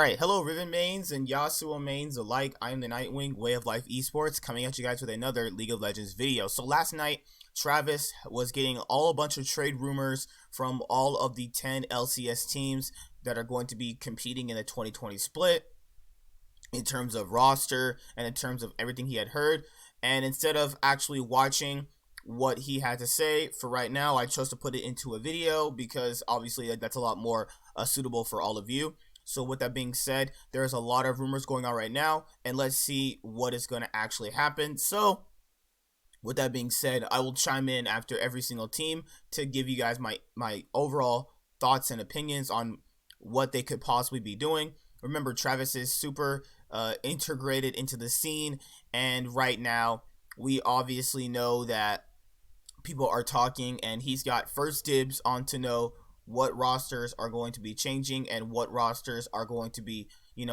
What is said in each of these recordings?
Alright, hello Riven mains and Yasuo mains alike. I am the Nightwing, Way of Life Esports, coming at you guys with another League of Legends video. So last night, Travis was getting a bunch of trade rumors from all of the 10 LCS teams that are going to be competing in the 2020 split in terms of roster and in terms of everything he had heard. And instead of actually watching what he had to say for right now, I chose to put it into a video because obviously that's a lot more suitable for all of you. So with that being said, there's a lot of rumors going on right now, and let's see what is going to actually happen. So with that being said, I will chime in after every single team to give you guys my overall thoughts and opinions on what they could possibly be doing. Remember, Travis is super integrated into the scene, and right now we obviously know that people are talking, and he's got first dibs on to know what rosters are going to be changing and what rosters are going to be,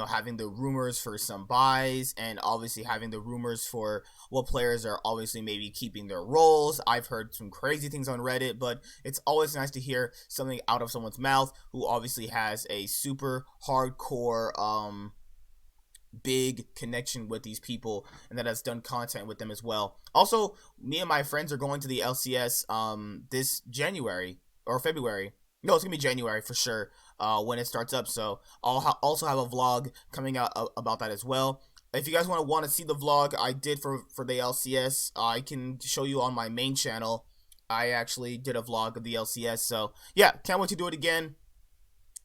having the rumors for some buys, and obviously having the rumors for what players are obviously maybe keeping their roles. I've heard some crazy things on Reddit, but it's always nice to hear something out of someone's mouth who obviously has a super hardcore big connection with these people and that has done content with them as well. Also, me and my friends are going to the LCS this January or February. No, it's gonna be January for sure when it starts up. So I'll also have a vlog coming out about that as well. If you guys want to see the vlog I did for the LCS, I can show you on my main channel. I actually did a vlog of the LCS. So yeah, can't wait to do it again.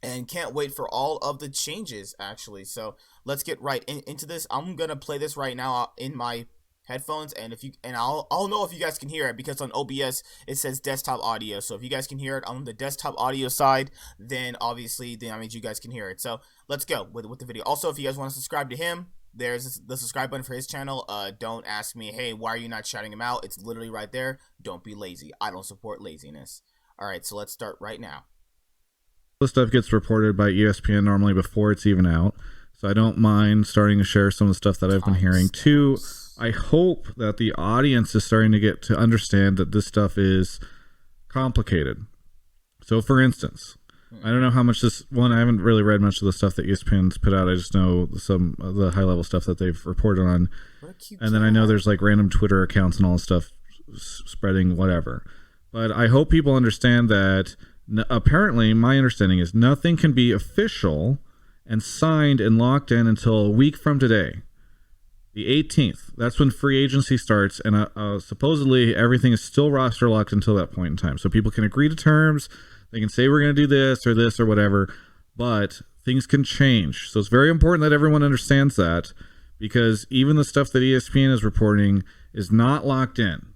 And can't wait for all of the changes, actually. So let's get right into this. I'm gonna play this right now in my headphones, and I'll know if you guys can hear it, because on OBS it says desktop audio. So if you guys can hear it on the desktop audio side, then obviously that means you guys can hear it. So let's go with the video. Also, if you guys want to subscribe to him, there's the subscribe button for his channel. Don't ask me, hey, why are you not shouting him out? It's literally right there. Don't be lazy. I don't support laziness. All right, so let's start right now. This stuff gets reported by ESPN normally before it's even out, so I don't mind starting to share some of the stuff that I've been hearing. Two, I hope that the audience is starting to get to understand that this stuff is complicated. So for instance, I don't know how much I haven't really read much of the stuff that ESPN's put out. I just know some of the high level stuff that they've reported on, and then I know there's like random Twitter accounts and all this stuff spreading whatever. But I hope people understand that apparently my understanding is nothing can be official and signed and locked in until a week from today, the 18th. That's when free agency starts, and supposedly everything is still roster locked until that point in time. So people can agree to terms, they can say we're going to do this or whatever, but things can change. So it's very important that everyone understands that, because even the stuff that ESPN is reporting is not locked in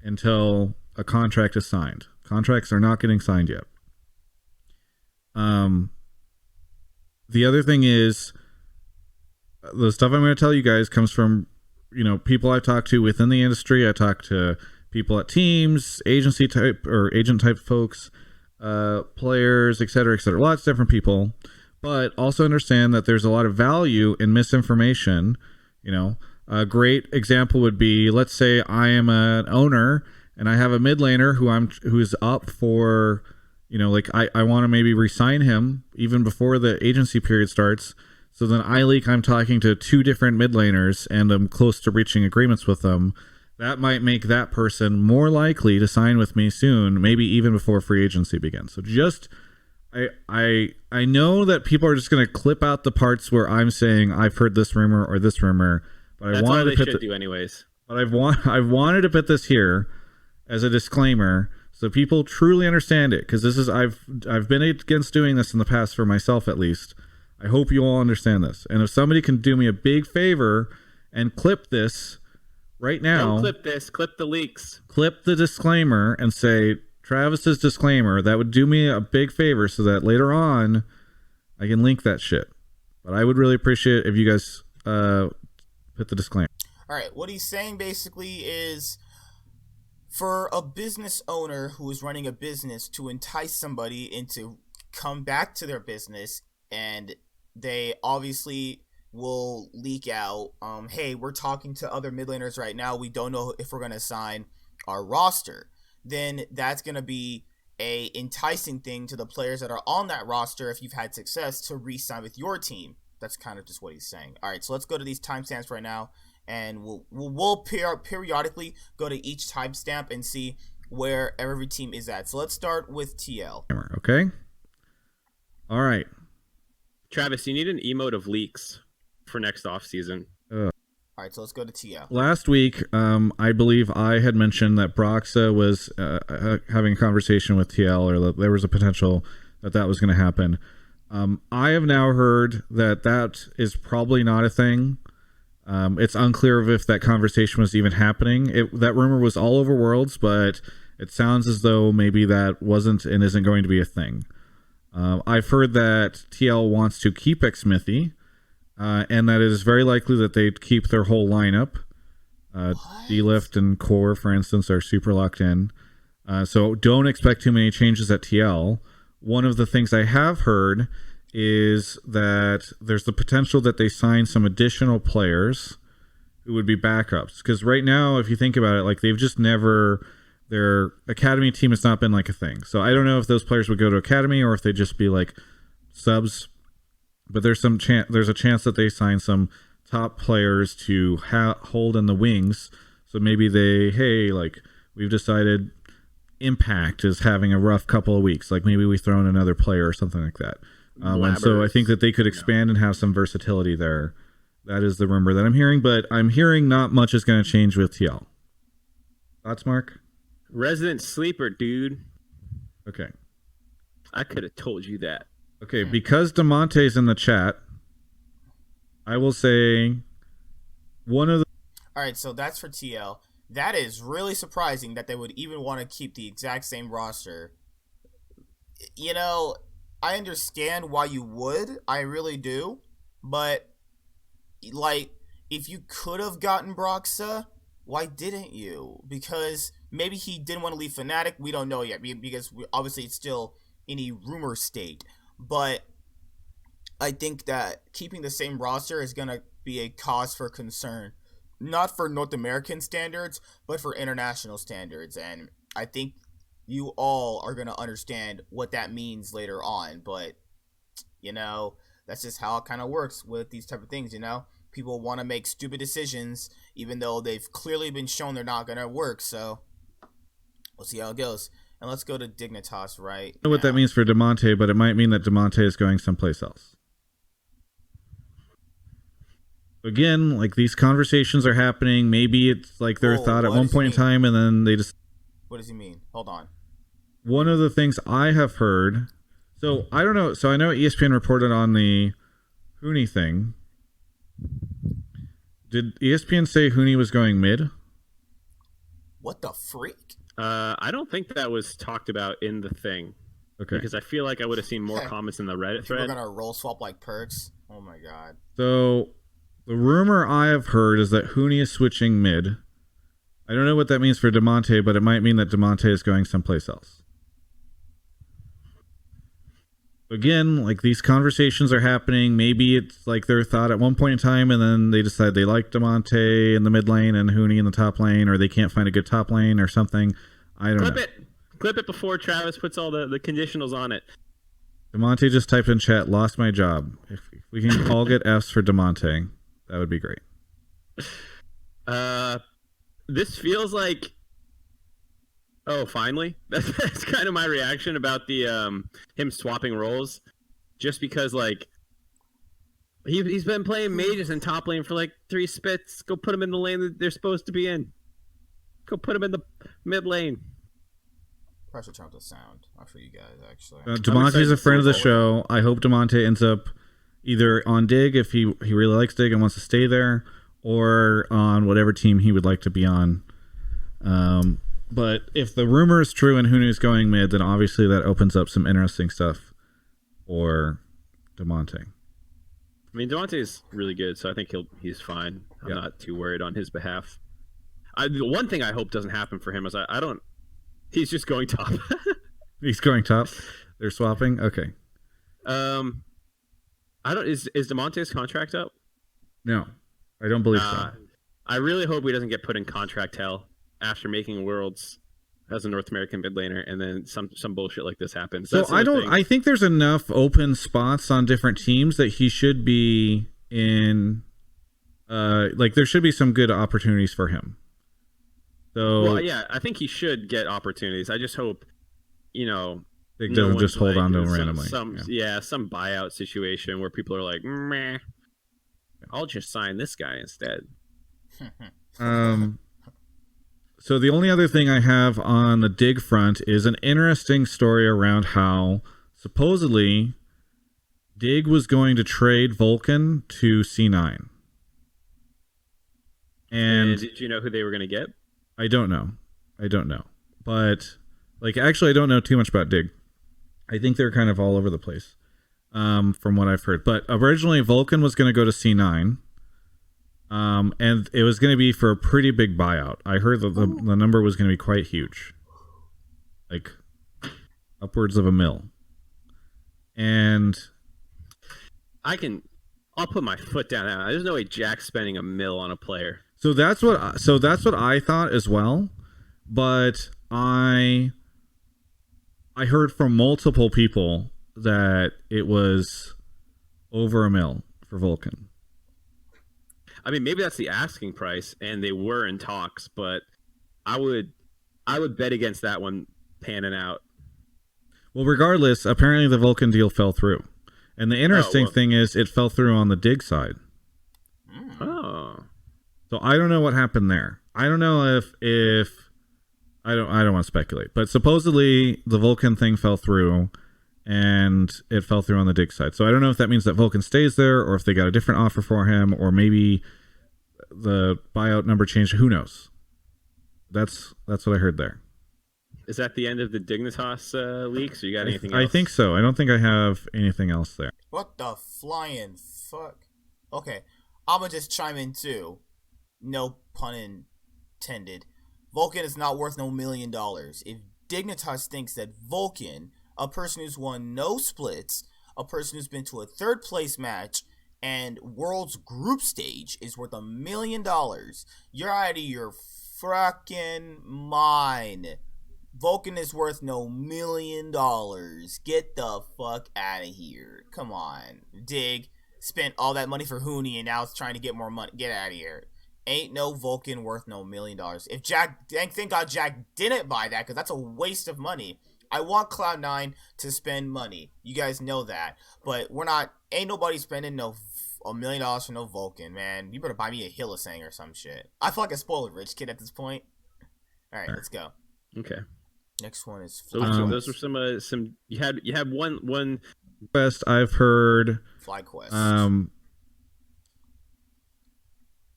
until a contract is signed. Contracts are not getting signed yet. The other thing is, the stuff I'm going to tell you guys comes from, people I've talked to within the industry. I talked to people at teams, agency type or agent type folks, players, etc., lots of different people. But also understand that there's a lot of value in misinformation. A great example would be, let's say I am an owner and I have a mid laner who's up for, I want to maybe re-sign him even before the agency period starts. So then I'm talking to two different mid laners and I'm close to reaching agreements with them. That might make that person more likely to sign with me soon, maybe even before free agency begins. So I know that people are just going to clip out the parts where I'm saying I've heard this rumor or this rumor, but that's all they should do anyways. But I've wanted to put this here as a disclaimer, so people truly understand it, because I've been against doing this in the past, for myself at least. I hope you all understand this. And if somebody can do me a big favor and clip this right now, don't clip this, clip the leaks, clip the disclaimer and say Travis's disclaimer, that would do me a big favor, so that later on I can link that shit. But I would really appreciate it if you guys put the disclaimer. All right, what he's saying basically is, for a business owner who is running a business to entice somebody into come back to their business, and they obviously will leak out, hey, we're talking to other mid laners right now, we don't know if we're going to sign our roster, then that's going to be a enticing thing to the players that are on that roster, if you've had success, to re-sign with your team. That's kind of just what he's saying. All right, so let's go to these timestamps right now, and we'll periodically go to each timestamp and see where every team is at. So let's start with TL. Okay. All right. Travis, you need an emote of leaks for next offseason. All right, so let's go to TL. Last week, I believe I had mentioned that Broxa was having a conversation with TL, or that there was a potential that was going to happen. I have now heard that is probably not a thing. It's unclear if that conversation was even happening. That rumor was all over Worlds, but it sounds as though maybe that wasn't and isn't going to be a thing. I've heard that TL wants to keep Xmithy, and that it is very likely that they'd keep their whole lineup. D-Lift and Core, for instance, are super locked in. So don't expect too many changes at TL. One of the things I have heard is that there's the potential that they sign some additional players who would be backups. Because right now, if you think about it, like they've just never, their academy team has not been like a thing. So I don't know if those players would go to academy or if they'd just be like subs. But there's a chance that they sign some top players to hold in the wings. So maybe we've decided Impact is having a rough couple of weeks. Like maybe we throw in another player or something like that. And so I think that they could expand and have some versatility there. That is the rumor that I'm hearing, but I'm hearing not much is going to change with TL. Thoughts, Mark? Resident sleeper, dude. Okay. I could have told you that. Okay, because DeMonte's in the chat, I will say one of the... All right, so that's for TL. That is really surprising that they would even want to keep the exact same roster. You know, I understand why you would. I really do. But, like, if you could have gotten Broxa, why didn't you? Because maybe he didn't want to leave Fnatic. We don't know yet. Because obviously it's still in a rumor state. But I think that keeping the same roster is going to be a cause for concern. Not for North American standards, but for international standards. And I think you all are going to understand what that means later on. But, you know, that's just how it kind of works with these type of things, you know? People want to make stupid decisions, even though they've clearly been shown they're not going to work. So we'll see how it goes. And let's go to Dignitas right I don't know what that means for DeMonte, but it might mean that DeMonte is going someplace else. Again, like these conversations are happening. Maybe it's like their thought at one point in time, and then they just... What does he mean? Hold on. One of the things I have heard... So, I don't know. So, I know ESPN reported on the Huni thing. Did ESPN say Huni was going mid? What the freak? I don't think that was talked about in the thing. Okay. Because I feel like I would have seen more comments in the Reddit thread. We're going to roll swap like perks? Oh my god. So, the rumor I have heard is that Huni is switching mid. I don't know what that means for DeMonte, but it might mean that DeMonte is going someplace else. Again, like these conversations are happening. Maybe it's like their thought at one point in time, and then they decide they like DeMonte in the mid lane and Huni in the top lane, or they can't find a good top lane or something. I don't know. Clip it before Travis puts all the conditionals on it. DeMonte just typed in chat, lost my job. If we can all get Fs for DeMonte, that would be great. This feels like... Oh, finally? That's kind of my reaction about the him swapping roles. Just because, like, he's been playing mages in top lane for, like, 3 spits. Go put him in the lane that they're supposed to be in. Go put him in the mid lane. Pressure chunk the sound. I'll show you guys, actually. DeMonte's a friend of the show. I hope DeMonte ends up either on Dig if he really likes Dig and wants to stay there, or on whatever team he would like to be on. But if the rumor is true and Huni's going mid, then obviously that opens up some interesting stuff for DeMonte. I mean, DeMonte's really good, so I think he's fine. I'm not too worried on his behalf. The one thing I hope doesn't happen for him is I don't... He's just going top. He's going top? They're swapping? Okay. I don't... Is DeMonte's contract up? No. I don't believe so. I really hope he doesn't get put in contract hell after making Worlds. as a North American mid laner, and then some bullshit like this happens. So I think there's enough open spots on different teams that he should be in. Like there should be some good opportunities for him. So well, yeah, I think he should get opportunities. I just hope, it doesn't just hold on to him randomly. Some buyout situation where people are like, meh, I'll just sign this guy instead. So the only other thing I have on the Dig front is an interesting story around how supposedly Dig was going to trade Vulcan to C9. And did you know who they were going to get? I don't know. But actually I don't know too much about Dig. I think they're kind of all over the place from what I've heard. But originally Vulcan was going to go to C9. And it was going to be for a pretty big buyout. I heard that the number was going to be quite huge. Like upwards of $1 million. And I'll put my foot down now. There's no way Jack's spending $1 million on a player. So that's what I thought as well, but I heard from multiple people that it was over $1 million for Vulcan. I mean, maybe that's the asking price, and they were in talks, but I would bet against that one panning out. Well, regardless, apparently the Vulcan deal fell through, and the interesting thing is it fell through on the Dig side. Oh. So I don't know what happened there. I don't know if I don't want to speculate, but supposedly the Vulcan thing fell through, and it fell through on the Dig side. So I don't know if that means that Vulcan stays there, or if they got a different offer for him, or maybe the buyout number changed. Who knows? That's what I heard there. Is that the end of the Dignitas leaks? Or you got anything else? I think so. I don't think I have anything else there. What the flying fuck? Okay, I'm gonna just chime in too. No pun intended. Vulcan is not worth no $1 million. If Dignitas thinks that Vulcan, a person who's won no splits, a person who's been to a third place match, and World's group stage is worth $1 million, you're out of your fucking mind. Vulcan is worth no $1 million. Get the fuck out of here. Come on. Dig spent all that money for Hooney and now it's trying to get more money. Get out of here. Ain't no Vulcan worth no $1 million. If Jack, thank God Jack didn't buy that, because that's a waste of money. I want Cloud9 to spend money. You guys know that. But ain't nobody spending no $1 million for no Vulcan, man. You better buy me a Hylissang or some shit. I feel like a spoiled rich kid at this point. Alright, let's go. Okay. Next one is those were some you had one best I've heard. FlyQuest.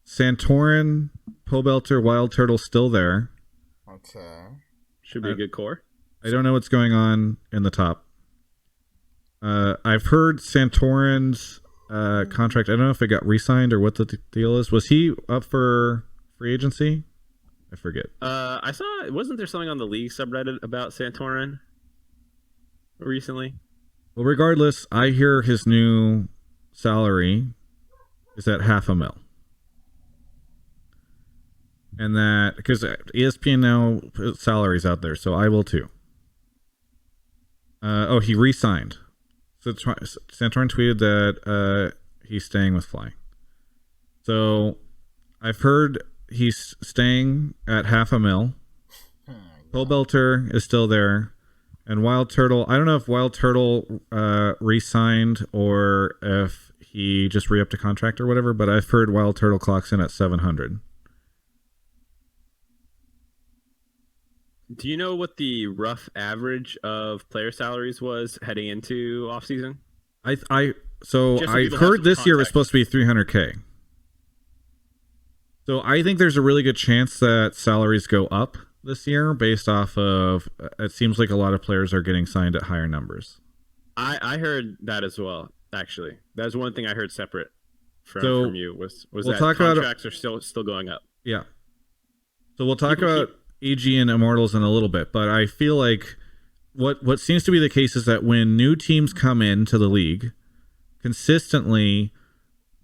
Santorin, Pobelter, Wild Turtle still there. Okay. Should be a good core. I don't know what's going on in the top. I've heard Santorin's contract. I don't know if it got re-signed or what the deal is. Was he up for free agency? I forget. I saw. Wasn't there something on the league subreddit about Santorin recently? Well, regardless, I hear his new salary is at $500,000. And that, because ESPN now puts salaries out there, so I will too. He re-signed. So Santorin tweeted that he's staying with Fly. So I've heard he's staying at $500,000. Pobelter is still there. And Wild Turtle, I don't know if Wild Turtle re-signed or if he just re-upped a contract or whatever, but I've heard Wild Turtle clocks in at $700,000. Do you know what the rough average of player salaries was heading into offseason? I heard this year was supposed to be $300K. So I think there's a really good chance that salaries go up this year based off of, it seems like a lot of players are getting signed at higher numbers. I heard that as well, actually. That was one thing I heard separate from you was that contracts are still going up. Yeah. So we'll talk about EG and Immortals in a little bit, but I feel like what seems to be the case is that when new teams come into the league, consistently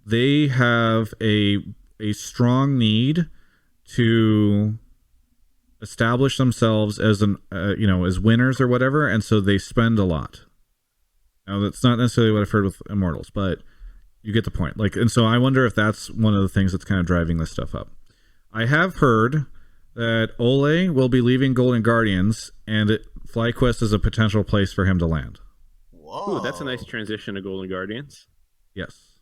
they have a strong need to establish themselves as as winners or whatever, and so they spend a lot. Now that's not necessarily what I've heard with Immortals, but you get the point. Like, and so I wonder if that's one of the things that's kind of driving this stuff up. I have heard that Ole will be leaving Golden Guardians, and FlyQuest is a potential place for him to land. Whoa, that's a nice transition to Golden Guardians. Yes.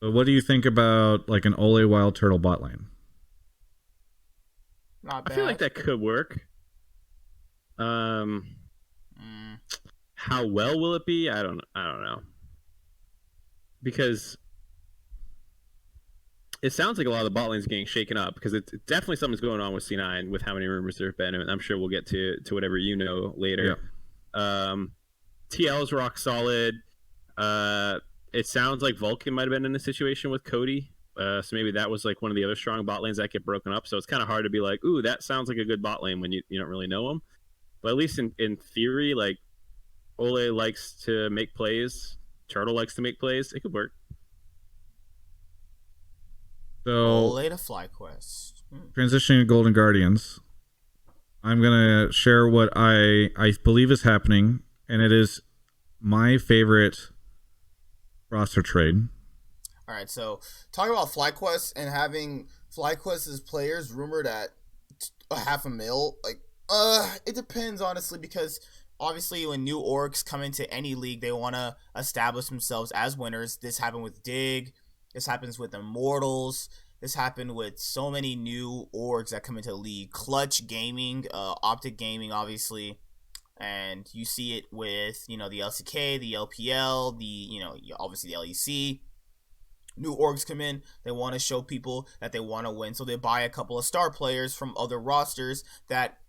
But what do you think about like an Ole Wild Turtle bot lane? Not bad. I feel like that could work. How well will it be? I don't know. Because it sounds like a lot of the bot lane's getting shaken up, because it's definitely something's going on with C9 with how many rumors there have been, and I'm sure we'll get to whatever you know later. Yeah. TL's rock solid. It sounds like Vulcan might have been in a situation with Cody. So maybe that was like one of the other strong bot lanes that get broken up. So it's kind of hard to be like, ooh, that sounds like a good bot lane when you don't really know them. But at least in theory, like, Ole likes to make plays. Turtle likes to make plays. It could work. So Ole to FlyQuest. Transitioning to Golden Guardians, I'm gonna share what I believe is happening, and it is my favorite roster trade. All right, so talking about FlyQuest and having FlyQuest's players rumored at $500,000, like, it depends honestly, because obviously when new orgs come into any league, they want to establish themselves as winners. This happened with Dig. This happens with Immortals. This happened with so many new orgs that come into the league. Clutch Gaming, Optic Gaming, obviously. And you see it with, the LCK, the LPL, obviously the LEC. New orgs come in, they want to show people that they want to win, so they buy a couple of star players from other rosters that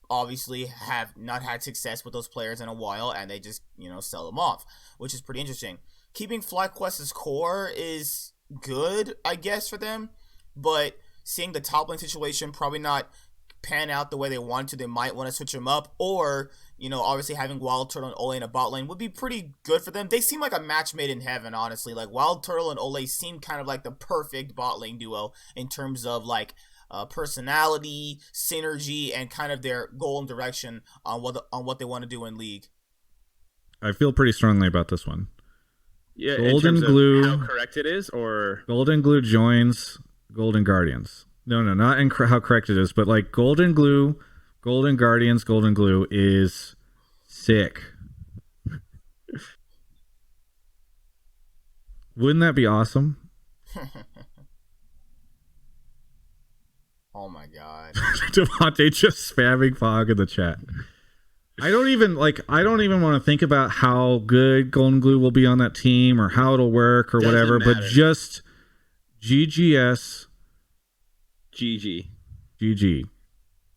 obviously have not had success with those players in a while, and they just, sell them off, which is pretty interesting. Keeping FlyQuest's core is good, I guess, for them, but seeing the top lane situation probably not pan out the way they want to, they might want to switch them up, or obviously having Wild Turtle and Ole in a bot lane would be pretty good for them. They seem like a match made in heaven, honestly. Like, Wild Turtle and Ole seem kind of like the perfect bot lane duo in terms of like personality, synergy, and kind of their goal and direction on what they want to do in league. I feel pretty strongly about this one. Yeah, Golden Glue, how correct it is, or Golden Glue joins Golden Guardians. No, not in how correct it is, but like Golden Glue, Golden Guardians, Golden Glue is sick. Wouldn't that be awesome? Oh my god. Devontae just spamming fog in the chat. I don't even want to think about how good Golden Glue will be on that team or how it'll work or whatever, but just GGS GG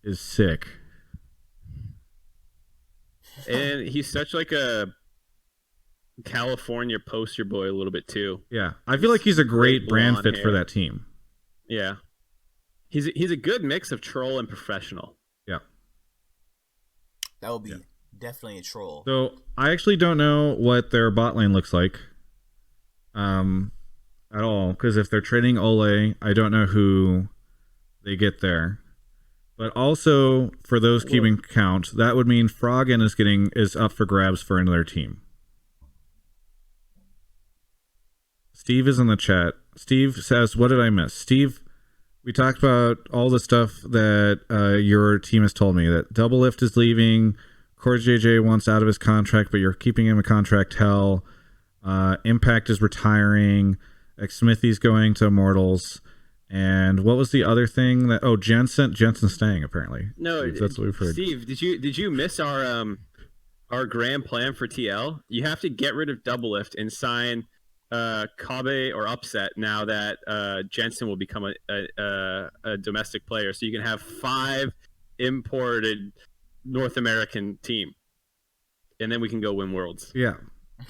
is sick. And he's such like a California poster boy a little bit too. Yeah. I feel like he's a great brand fit for that team. Yeah. He's a good mix of troll and professional. Yeah. That would be definitely a troll. So I actually don't know what their bot lane looks like. At all. Because if they're trading Ole, I don't know who they get there. But also, for those keeping count, that would mean Froggen is up for grabs for another team. Steve is in the chat. Steve says, what did I miss? Steve, we talked about all the stuff that your team has told me, that Double Lift is leaving, Core JJ wants out of his contract, but you're keeping him a contract hell. Impact is retiring. Smithy's going to Immortals. And what was the other thing that? Oh, Jensen's staying apparently. No, that's what we've heard. Steve, did you miss our grand plan for TL? You have to get rid of Double Lift and sign Kabe or Upset now that Jensen will become a domestic player, so you can have 5 imported North American team, and then we can go win Worlds. Yeah.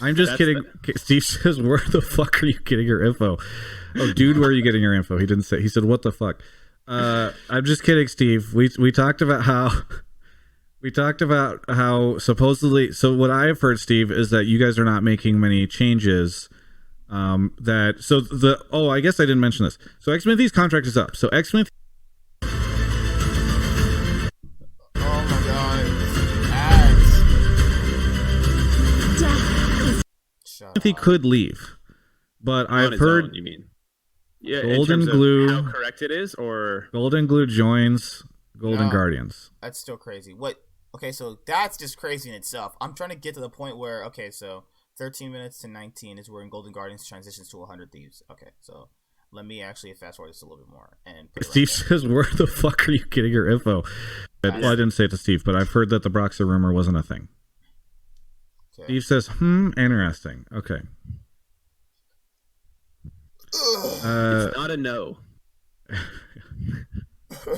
I'm just kidding. Steve says, where the fuck are you getting your info? Oh, dude, where are you getting your info? He didn't say. He said, what the fuck? I'm just kidding, Steve. We talked about how supposedly. So what I have heard, Steve, is that you guys are not making many changes. I guess I didn't mention this. So X-Smithy's contract is up. So X-Smithy if he could leave, but On I've his heard own, you mean? Yeah, in Golden terms of Glue. how correct it is, or Golden Glue joins Golden No. Guardians. That's still crazy. What? Okay, so that's just crazy in itself. I'm trying to get to the point where, okay, so 13 minutes to 19 is where Golden Guardians transitions to 100 Thieves. Okay, so let me actually fast forward this a little bit more. And put it right Steve there. says, "Where the fuck are you getting your info?" Well, I didn't say it to Steve, but I've heard that the Broxer rumor wasn't a thing. Okay. Steve says, interesting. Okay. it's not a no.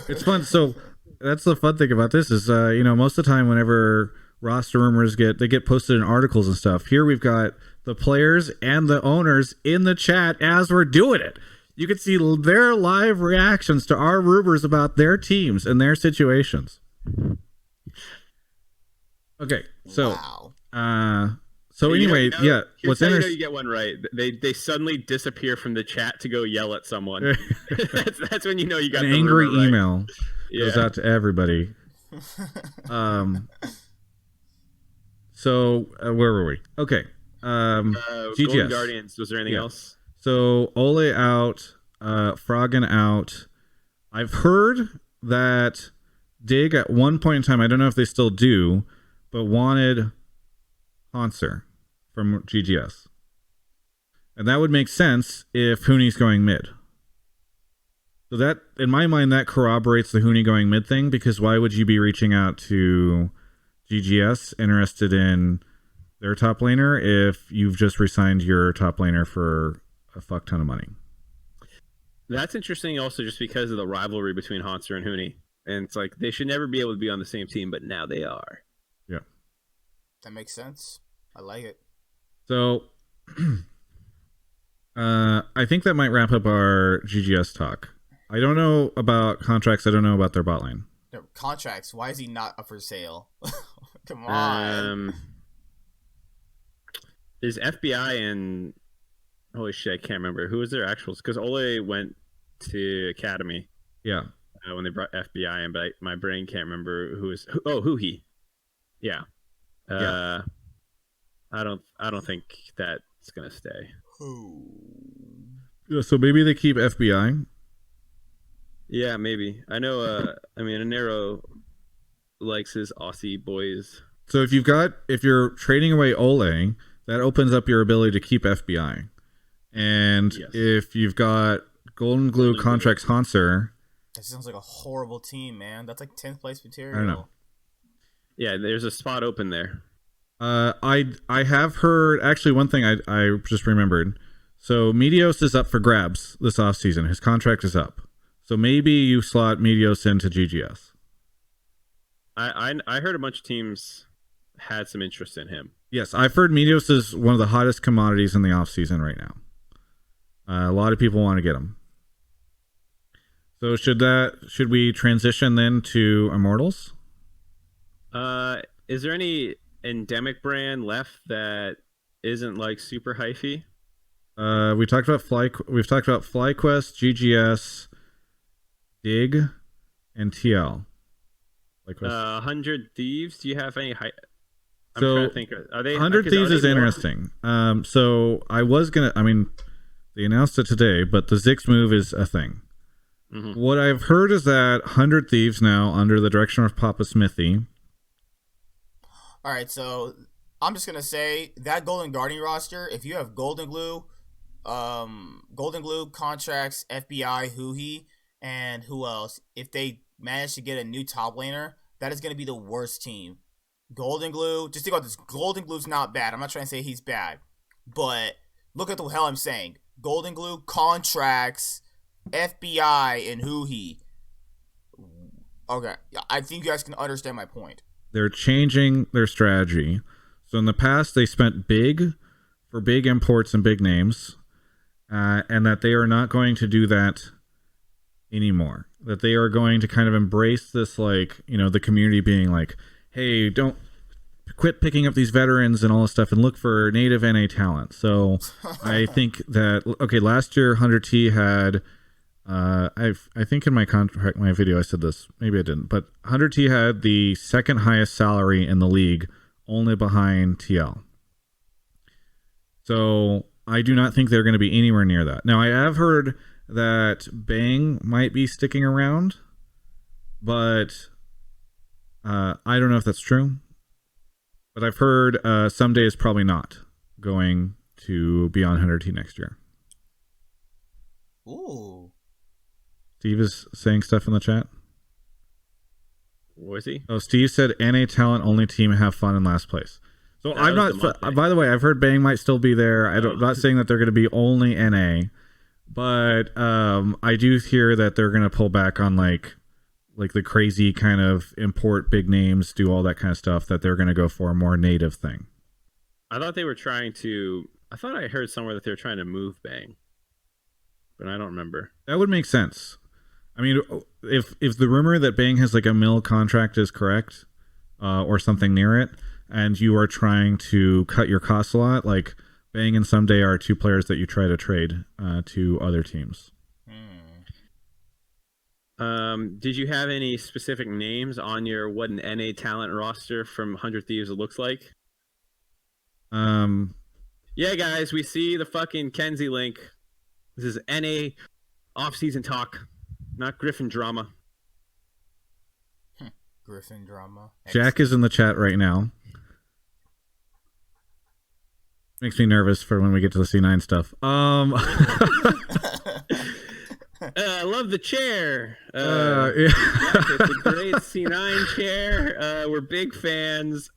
It's fun. So that's the fun thing about this is, most of the time whenever roster rumors get posted in articles and stuff, here we've got the players and the owners in the chat as we're doing it. You can see their live reactions to our rumors about their teams and their situations. Okay, so Wow. anyway, yeah. What's interesting? You get one right. They suddenly disappear from the chat to go yell at someone. that's when you know you got an the angry rumor right. email goes out to everybody. So where were we? Okay. GGS. Golden Guardians. Was there anything else? So Ole out, Froggen out. I've heard that Dig at one point in time, I don't know if they still do, but wanted Hanser from GGS. And that would make sense if Hooney's going mid. So that, in my mind, that corroborates the Hooney going mid thing, because why would you be reaching out to GGS interested in their top laner if you've just resigned your top laner for a fuck ton of money? That's interesting also just because of the rivalry between Hanser and Hooney. And it's like they should never be able to be on the same team, but now they are. Yeah. That makes sense. I like it. So I think that might wrap up our GGS talk. I don't know about contracts. I don't know about their bot line. No, contracts. Why is he not up for sale? Come on. Is FBI and holy shit, I can't remember who was their actuals because Ole went to Academy. Yeah. When they brought FBI in, but my brain can't remember who is. Who he? Yeah. Yeah. I don't think that's gonna stay. Yeah, so maybe they keep FBI. Yeah, maybe. I know. Anero likes his Aussie boys. So if you're trading away Ole, that opens up your ability to keep FBI. And Yes. if you've got Golden Glue contracts Hanser, That sounds like a horrible team, man. That's like 10th place material. I don't know. Yeah, there's a spot open there. I have heard, actually, one thing I just remembered. So Medios is up for grabs this offseason. His contract is up. So maybe you slot Medios into GGS. I heard a bunch of teams had some interest in him. Yes, I've heard Medios is one of the hottest commodities in the offseason right now. A lot of people want to get him. So should we transition then to Immortals? Is there any endemic brand left that isn't like super hyphy? We've talked about FlyQuest, GGS, Dig, and TL. 100 Thieves. Do you have any hype? I'm So, trying to think. Are they 100 Thieves is interesting. So I was gonna. I mean, they announced it today, but the Zix move is a thing. Mm-hmm. What I've heard is that 100 Thieves now, under the direction of Papa Smithy. All right, so I'm just gonna say that Golden Guardian roster. If you have Golden Glue contracts, FBI, Huhi, and who else? If they manage to get a new top laner, that is gonna be the worst team. Golden Glue. Just think about this. Golden Glue's not bad. I'm not trying to say he's bad, but look at the hell I'm saying. Golden Glue contracts, FBI, and Huhi. Okay, I think you guys can understand my point. They're changing their strategy. So in the past, they spent big for big imports and big names, and that they are not going to do that anymore. That they are going to kind of embrace this, the community being like, hey, don't quit picking up these veterans and all this stuff and look for native NA talent. So I think that, last year 100T had, I think in my contract, my video, I said this, maybe I didn't, but 100T had the second highest salary in the league, only behind TL. So I do not think they're going to be anywhere near that. Now, I have heard that Bang might be sticking around, but I don't know if that's true. But I've heard Someday is probably not going to be on 100T next year. Ooh. Steve is saying stuff in the chat. Was he? Oh, Steve said NA talent only team have fun in last place. So I'm not. By the way, I've heard Bang might still be there. I'm not saying that they're going to be only NA, but I do hear that they're going to pull back on like the crazy kind of import big names, do all that kind of stuff. That they're going to go for a more native thing. I thought they were trying to. I thought I heard somewhere that they were trying to move Bang, but I don't remember. That would make sense. I mean, if the rumor that Bang has like a mill contract is correct, or something near it, and you are trying to cut your costs a lot, like Bang and Someday are two players that you try to trade to other teams. Did you have any specific names on your what an NA talent roster from 100 Thieves looks like? Yeah, guys, we see the fucking Kenzie link. This is NA off-season talk, not Griffin drama. Griffin drama. Jack is in the chat right now. Makes me nervous for when we get to the C9 stuff. I love the chair. Yeah. It's a great C9 chair. We're big fans.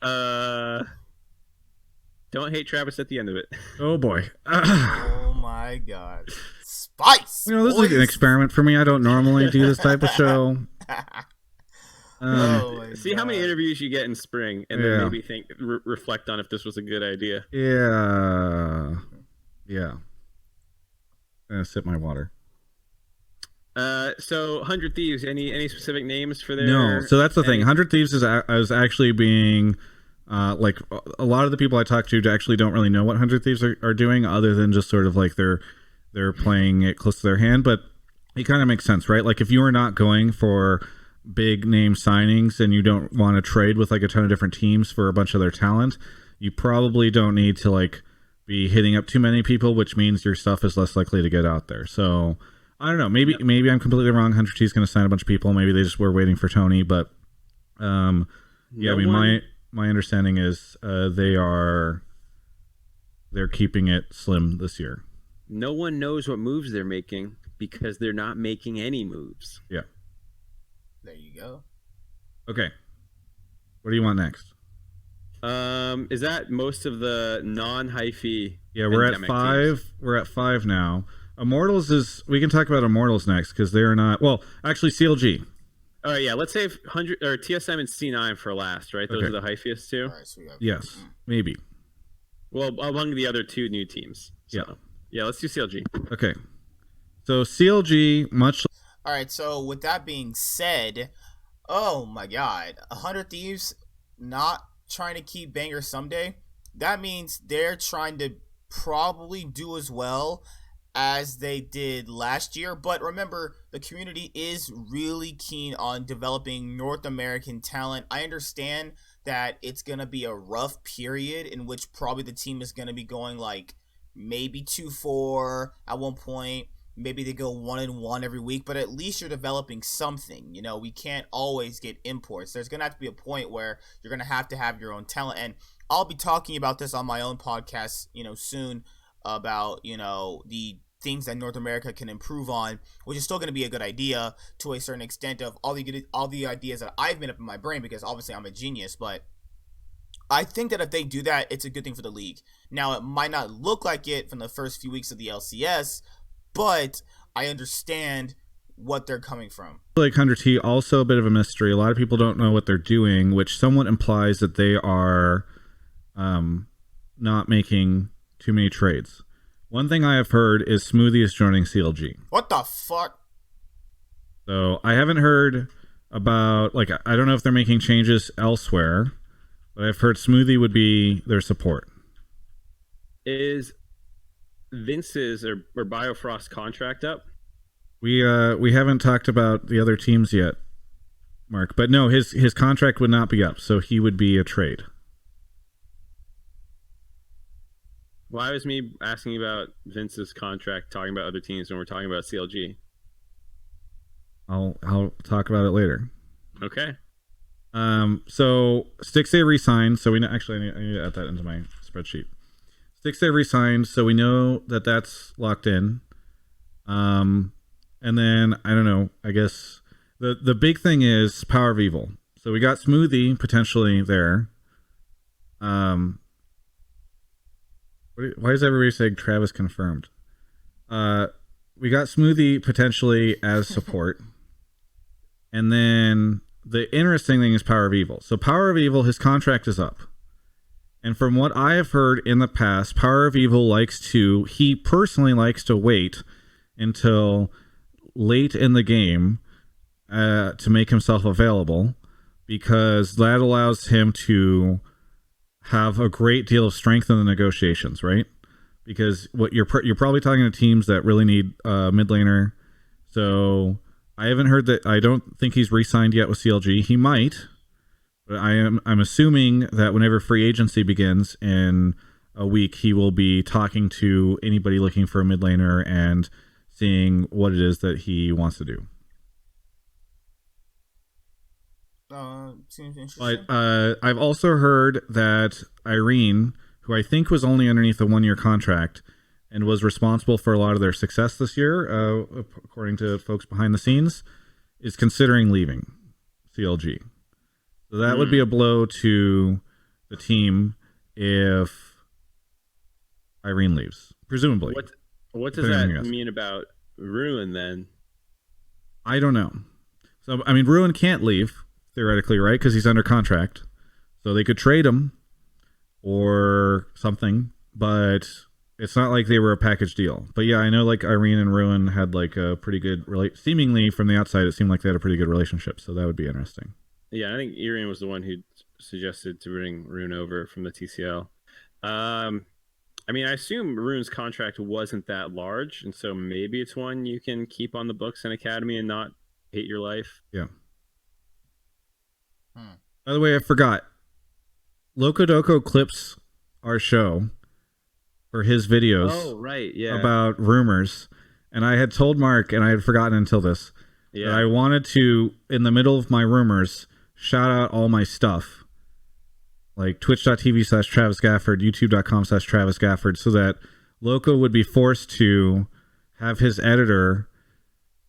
Don't hate Travis at the end of it. Oh boy. Oh my god. Spice. You know, this is like an experiment for me. I don't normally do this type of show. See how many interviews you get in spring, and then maybe reflect on if this was a good idea. Yeah. I'm gonna sip my water. So 100 Thieves, any specific names for their? No. So that's the thing. 100 Thieves is actually being like a lot of the people I talk to actually don't really know what 100 Thieves are doing, other than just sort of like they're playing it close to their hand. But it kind of makes sense, right? Like if you are not going for big name signings and you don't want to trade with like a ton of different teams for a bunch of their talent, you probably don't need to like be hitting up too many people, which means your stuff is less likely to get out there. So I don't know, maybe I'm completely wrong. 100T is going to sign a bunch of people. Maybe they just were waiting for Tony, but my understanding is they're keeping it slim this year. No one knows what moves they're making because they're not making any moves. Yeah. There you go. Okay. What do you want next? Is that most of the non-hyphy? Yeah, we're at 5. Teams? We're at 5 now. Immortals is. We can talk about Immortals next because they're not. Well, actually, CLG. Oh yeah, let's save 100 or TSM and C9 for last, right? Those are the hyphiest too. All right, so yes, maybe. Well, among the other two new teams. So, yeah, let's do CLG. Okay. So CLG, much. All right, so with that being said, oh my god, 100 Thieves not trying to keep Banger Someday. That means they're trying to probably do as well as they did last year. But remember, the community is really keen on developing North American talent. I understand that it's going to be a rough period in which probably the team is going to be going like maybe 2-4 at one point. Maybe they go 1-1 every week, but at least you're developing something. You know, we can't always get imports. There's going to have to be a point where you're going to have your own talent. And I'll be talking about this on my own podcast, soon, about, the things that North America can improve on, which is still going to be a good idea to a certain extent of all the ideas that I've made up in my brain, because obviously I'm a genius, but I think that if they do that, it's a good thing for the league. Now, it might not look like it from the first few weeks of the LCS, but I understand what they're coming from. Like 100T, also a bit of a mystery. A lot of people don't know what they're doing, which somewhat implies that they are not making too many trades. One thing I have heard is Smoothie is joining CLG. What the fuck? So I haven't heard about, like, I don't know if they're making changes elsewhere, but I've heard Smoothie would be their support. Is Vince's or Biofrost contract up? We haven't talked about the other teams yet, Mark. But no, his contract would not be up, so he would be a trade. Why was me asking about Vince's contract talking about other teams when we're talking about CLG? I'll talk about it later. Okay. So Stixay re-signed. So we know, actually I need to add that into my spreadsheet. Stixay re-signed, so we know that that's locked in. And then I don't know. I guess the big thing is Power of Evil. So we got Smoothie potentially there. Why is everybody saying Travis confirmed? We got Smoothie potentially as support. And then the interesting thing is Power of Evil. So Power of Evil, his contract is up. And from what I have heard in the past, Power of Evil he personally likes to wait until late in the game to make himself available, because that allows him to have a great deal of strength in the negotiations, right? Because what you're probably talking to teams that really need a mid laner. So I haven't heard that. I don't think he's re-signed yet with CLG. He might, but I'm assuming that whenever free agency begins in a week, he will be talking to anybody looking for a mid laner and seeing what it is that he wants to do. Seems interesting. But I've also heard that Irene, who I think was only underneath a 1-year contract and was responsible for a lot of their success this year, according to folks behind the scenes, is considering leaving CLG. So that would be a blow to the team if Irene leaves, presumably. What does that mean about Ruin then? I don't know. So, I mean, Ruin can't leave, theoretically, right? Because he's under contract. So they could trade him or something, but it's not like they were a package deal. But yeah, I know like Irene and Ruin had like a pretty good seemingly from the outside, it seemed like they had a pretty good relationship. So that would be interesting. Yeah, I think Irene was the one who suggested to bring Ruin over from the TCL. I mean, I assume Rune's contract wasn't that large, and so maybe it's one you can keep on the books in Academy and not hate your life. Yeah. By the way, I forgot. Locodoco clips our show for his videos. Oh, right, yeah. About rumors. And I had told Mark, and I had forgotten until this, that I wanted to, in the middle of my rumors, shout out all my stuff. Like twitch.tv/Travis Gafford, youtube.com/Travis Gafford, so that Loco would be forced to have his editor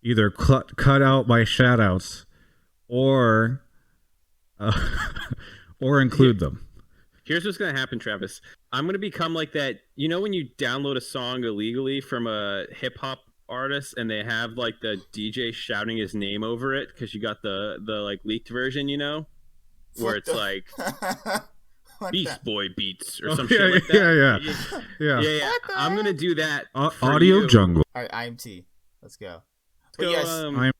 either cut out my shout outs or include them. Here's what's going to happen, Travis. I'm going to become like that. You know when you download a song illegally from a hip hop artist and they have like the DJ shouting his name over it because you got the like leaked version, you know? Where it's like Beast Boy Beats or some shit like that. Yeah. I'm going to do that. Audio Jungle. All right, IMT. Let's go. But yes,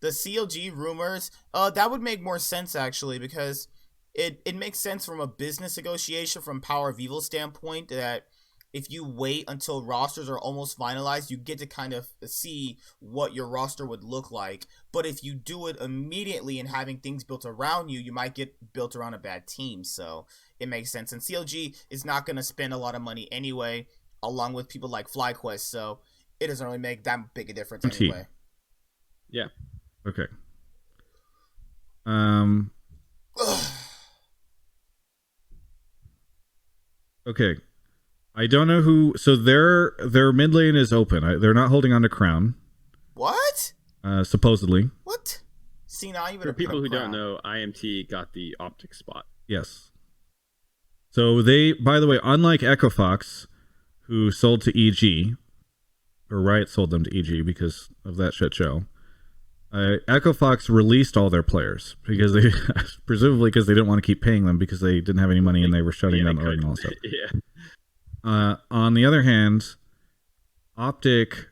the CLG rumors, that would make more sense actually, because it makes sense from a business negotiation from Power of Evil standpoint that if you wait until rosters are almost finalized, you get to kind of see what your roster would look like. But if you do it immediately and having things built around you, you might get built around a bad team. So it makes sense. And CLG is not going to spend a lot of money anyway, along with people like FlyQuest. So it doesn't really make that big a difference anyway. Yeah. Okay. Okay. I don't know who. So their mid lane is open. They're not holding on to Crown. What? Supposedly. What? See, now even for people who don't know, IMT got the Optic spot. Yes. So they, by the way, unlike Echo Fox, who sold to EG, or Riot sold them to EG because of that shit show. Echo Fox released all their players because they, presumably because they didn't want to keep paying them because they didn't have any money and they were shutting down the org and all stuff. On the other hand, Optic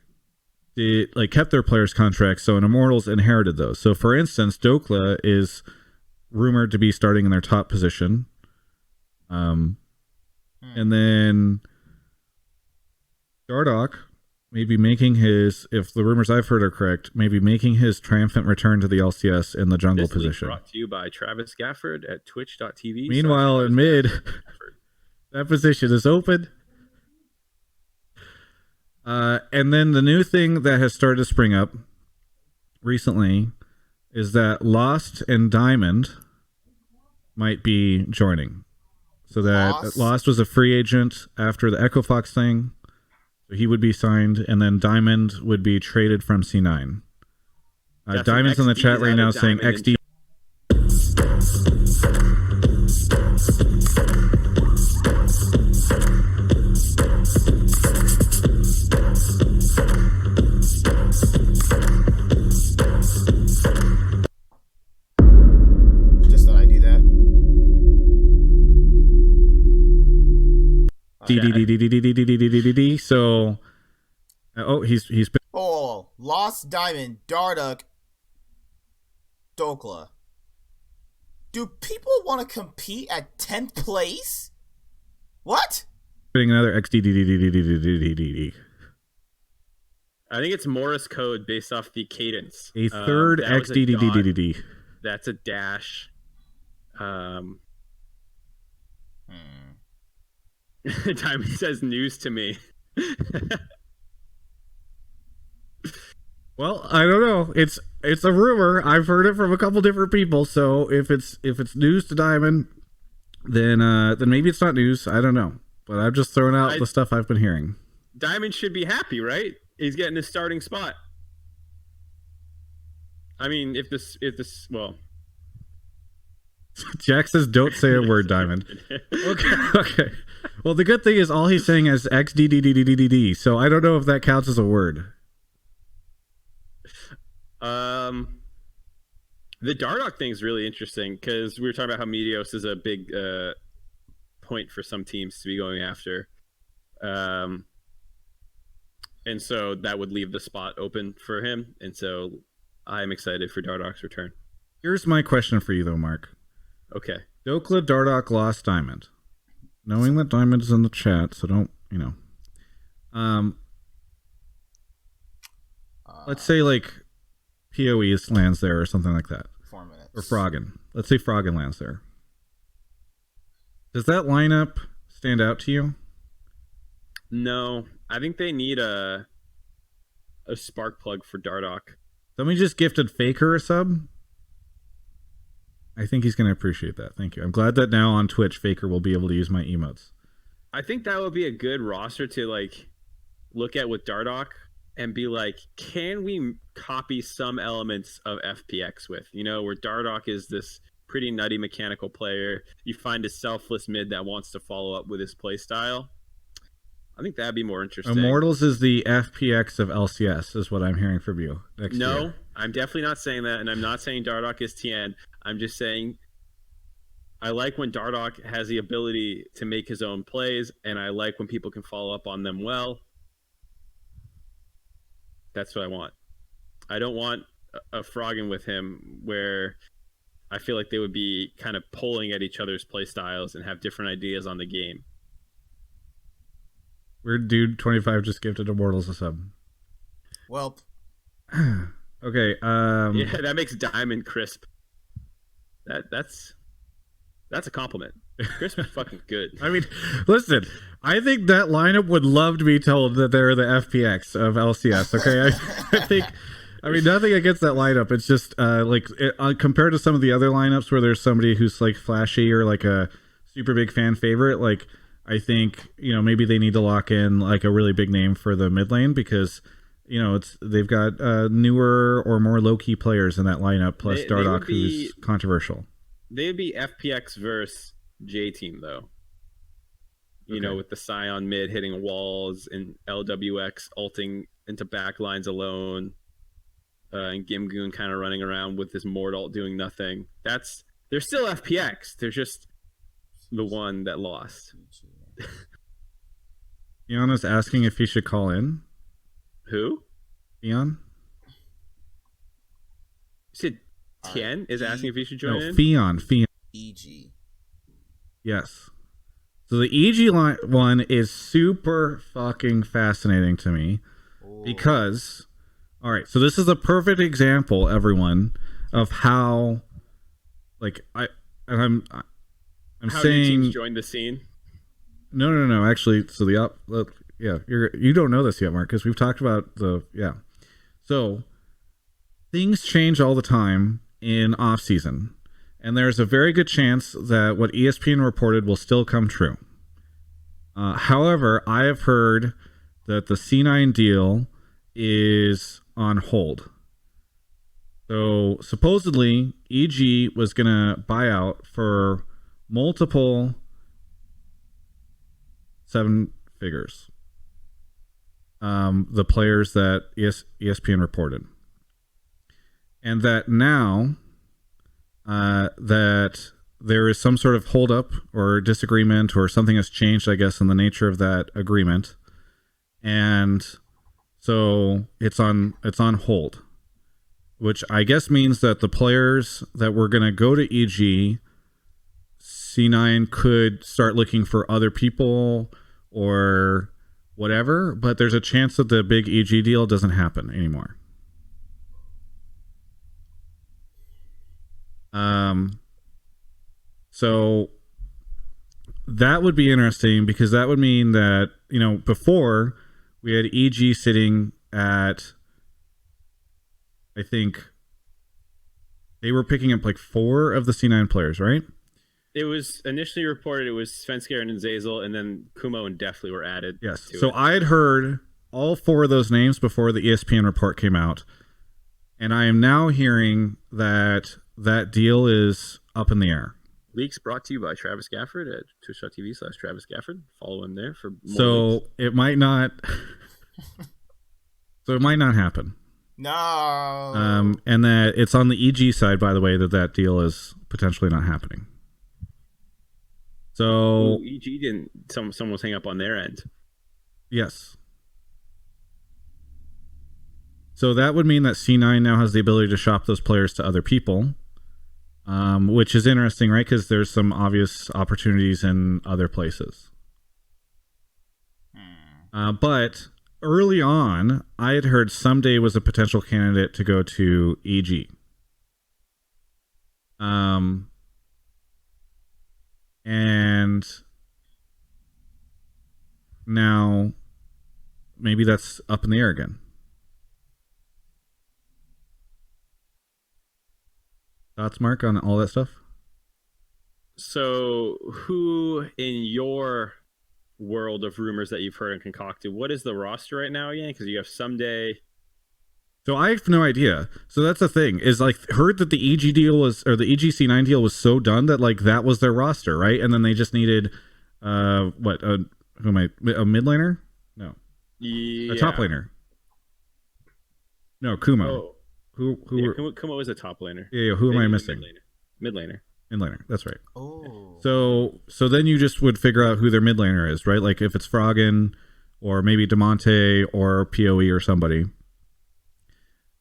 kept their players' contracts, so Immortals inherited those. So, for instance, Dokla is rumored to be starting in their top position, and then Dardoch maybe making his, if the rumors I've heard are correct, maybe making his triumphant return to the LCS in the jungle position. Brought to you by Travis Gafford at twitch.tv. Meanwhile, in mid, that position is open. And then the new thing that has started to spring up recently is that Lost and Diamond might be joining. So that Lost was a free agent after the Echo Fox thing. So he would be signed, and then Diamond would be traded from C9. Diamond's in the chat right now saying XD. Just thought I'd do that. So, he's been. Oh, Lost, Diamond, Darduck, Dokla. Do people want to compete at 10th place? What? Putting another XDDDDDDDD. I think it's Morse code based off the cadence. A third XDDDDD. That's a dash. Diamond says news to me. Well, I don't know. It's a rumor. I've heard it from a couple different people. So if it's news to Diamond, then maybe it's not news. I don't know. But I've just thrown out the stuff I've been hearing. Diamond should be happy, right? He's getting his starting spot. I mean, if this, well. Jack says, "Don't say a word, Diamond." Okay. Well, the good thing is all he's saying is XDDDDDD. So I don't know if that counts as a word. The Dardock thing is really interesting because we were talking about how Meteos is a big point for some teams to be going after. And so that would leave the spot open for him. And so I'm excited for Dardock's return. Here's my question for you, though, Mark. Okay. Dokla, Dardock, Lost, Diamond. Knowing that Diamond is in the chat, so don't, let's say, like, PoE lands there or something like that. 4 minutes. Or Froggen. Let's say Froggen lands there. Does that lineup stand out to you? No. I think they need a spark plug for Dardock. Somebody just gifted Faker a sub. I think he's going to appreciate that. Thank you. I'm glad that now on Twitch, Faker will be able to use my emotes. I think that would be a good roster to, like, look at with Dardock and be like, can we copy some elements of FPX with? Where Dardock is this pretty nutty mechanical player. You find a selfless mid that wants to follow up with his play style. I think that'd be more interesting. Immortals is the FPX of LCS, is what I'm hearing from you. No, year. I'm definitely not saying that, and I'm not saying Dardock is TN. I'm just saying I like when Dardock has the ability to make his own plays, and I like when people can follow up on them well. That's what I want. I don't want a Froggen with him where I feel like they would be kind of pulling at each other's play styles and have different ideas on the game. Weird Dude 25 just gifted Immortals a sub. Well. Okay. Yeah, that makes Diamond crisp. That's a compliment. Crisp is fucking good. I mean, listen, I think that lineup would love to be told that they're the FPX of LCS. Okay, I think. I mean, nothing against that lineup. It's just compared to some of the other lineups where there's somebody who's like flashy or like a super big fan favorite. Like, I think maybe they need to lock in like a really big name for the mid lane because they've got newer or more low key players in that lineup. Plus Dardock, who's controversial. They'd be FPX versus J Team though. With the Scion mid hitting walls and LWX ulting into backlines alone. And Gimgoon kind of running around with his Mortal doing nothing. They're still FPX. They're just the one that lost. Fionna's asking if he should call in. Who? Fion? You said Tien is asking if he should join in? Fion. EG. Yes. So the EG one is super fucking fascinating to me. Because... All right, so this is a perfect example, everyone, of how, like, I'm how saying new teams joined the scene. No. Actually, so yeah, you don't know this yet, Mark, because we've talked about So things change all the time in off season, and there's a very good chance that what ESPN reported will still come true. However, I have heard that the C9 deal is on hold. So supposedly, EG was going to buy out for multiple seven figures. The players that ESPN reported. And that now that there is some sort of holdup or disagreement or something has changed, I guess, in the nature of that agreement. And so it's on hold, which I guess means that the players that were going to go to EG, C9 could start looking for other people or whatever, but there's a chance that the big EG deal doesn't happen anymore. So that would be interesting because that would mean that, before we had EG sitting at, I think they were picking up like 4 of the C9 players, right? It was initially reported it was Svenskeren and Zazel, and then Kumo and Deftly were added. Yes. So I had heard all 4 of those names before the ESPN report came out. And I am now hearing that deal is up in the air. Leaks brought to you by Travis Gafford at twitch.tv/Travis Gafford. Follow him there for more leaks. It might not. So it might not happen. No. And that it's on the EG side, by the way, that deal is potentially not happening. So EG didn't. Someone was hanging up on their end. Yes. So that would mean that C9 now has the ability to shop those players to other people, which is interesting, right? Because there's some obvious opportunities in other places. But early on, I had heard Someday was a potential candidate to go to EG. And now maybe that's up in the air again. Thoughts, Mark, on all that stuff? So who in your world of rumors that you've heard and concocted, what is the roster right now again? Because you have Someday. So I have no idea. So that's the thing, is like heard that the EG deal was, or the EGC9 deal was so done that like that was their roster, right? And then they just needed a mid laner? No. Yeah. A top laner. No, Kumo. Oh. Kumo is a top laner. Yeah, who am I missing? Mid laner. Mid laner, that's right. Oh. So then you just would figure out who their mid laner is, right? Like if it's Froggen or maybe Demonte or PoE or somebody.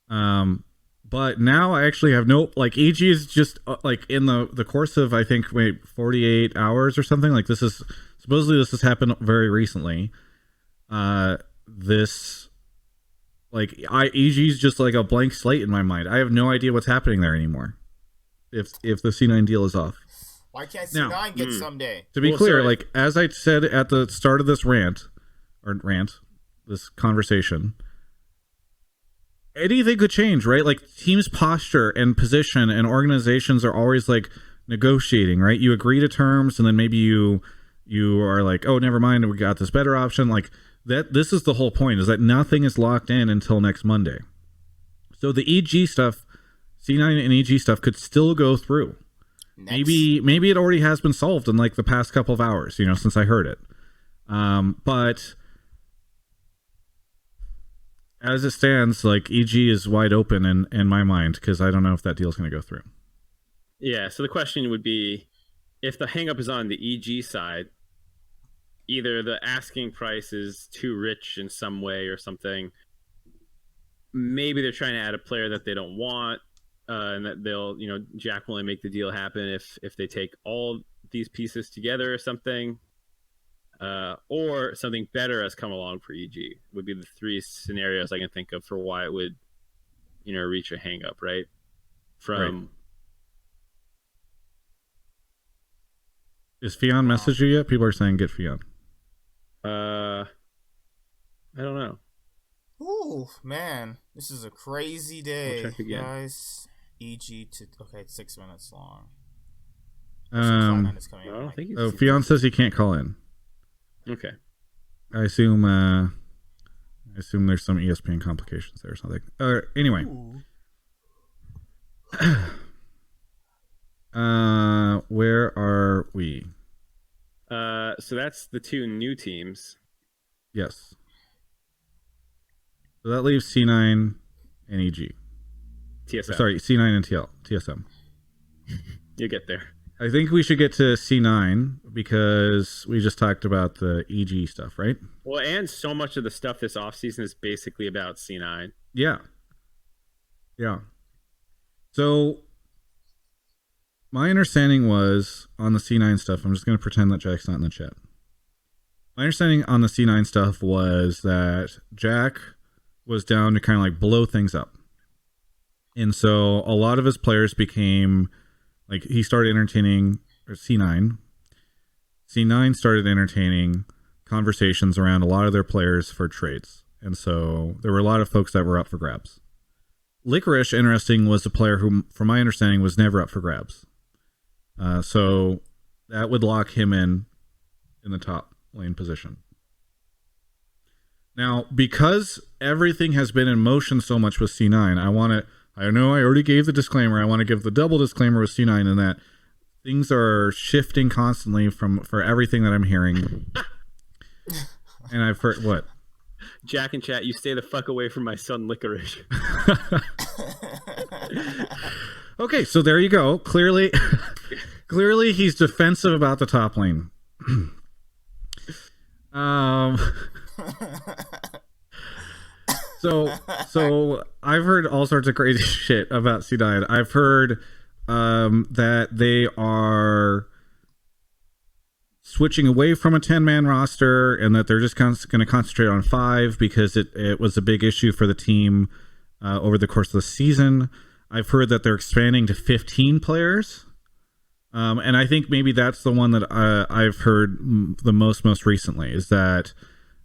But now I actually have like EG is just like in the course of I think 48 hours or something. Like this has happened very recently. EG's just like a blank slate in my mind. I have no idea what's happening there animore. If the C9 deal is off. Why can't C9 get Someday? To be clear, like as I said at the start of this this conversation, anything could change, right? Like teams' posture and position and organizations are always like negotiating, right? You agree to terms and then maybe you are like, oh, never mind, we got this better option. Like that, this is the whole point, is that nothing is locked in until next Monday. So the EG stuff, C9 and EG stuff could still go through. Maybe it already has been solved in like the past couple of hours, since I heard it. But as it stands, like EG is wide open in my mind because I don't know if that deal is going to go through. Yeah. So the question would be, if the hangup is on the EG side, either the asking price is too rich in some way or something. Maybe they're trying to add a player that they don't want, and that they'll, Jack will only make the deal happen if they take all these pieces together or something. Or something better has come along for EG would be the 3 scenarios I can think of for why it would, reach a hang up, right? Is Fionn messaged you yet? People are saying get Fionn. I don't know. Ooh, man, this is a crazy day, I'll check again. guys. Okay, it's 6 minutes long. Cloud9 is coming I don't think Oh, Fionn says he can't call in. Okay. I assume there's some ESPN complications there or something. Anyway. Where are we? So that's the two new teams. Yes. So that leaves C9 and EG. TSM. Sorry, C9 and TSM. You get there. I think we should get to C9 because we just talked about the EG stuff, right? Well, and so much of the stuff this offseason is basically about C9. Yeah. Yeah. So my understanding was on the C9 stuff, I'm just going to pretend that Jack's not in the chat. My understanding on the C9 stuff was that Jack was down to kind of like blow things up. And so a lot of his players became like he started entertaining or C9 started entertaining conversations around a lot of their players for trades. And so there were a lot of folks that were up for grabs. Licorice, interesting, was a player who, from my understanding, was never up for grabs. So that would lock him in the top lane position. Now, because everything has been in motion so much with C9, I know I already gave the disclaimer. I want to give the double disclaimer with C9 in that things are shifting constantly for everything that I'm hearing. And I've heard what? Jack and chat, you stay the fuck away from my son Licorice. Okay, so there you go. Clearly he's defensive about the top lane. So I've heard all sorts of crazy shit about C9. I've heard that they are switching away from a 10-man roster and that they're just going to concentrate on 5 because it was a big issue for the team over the course of the season. I've heard that they're expanding to 15 players. And I think maybe that's the one that I've heard the most recently is that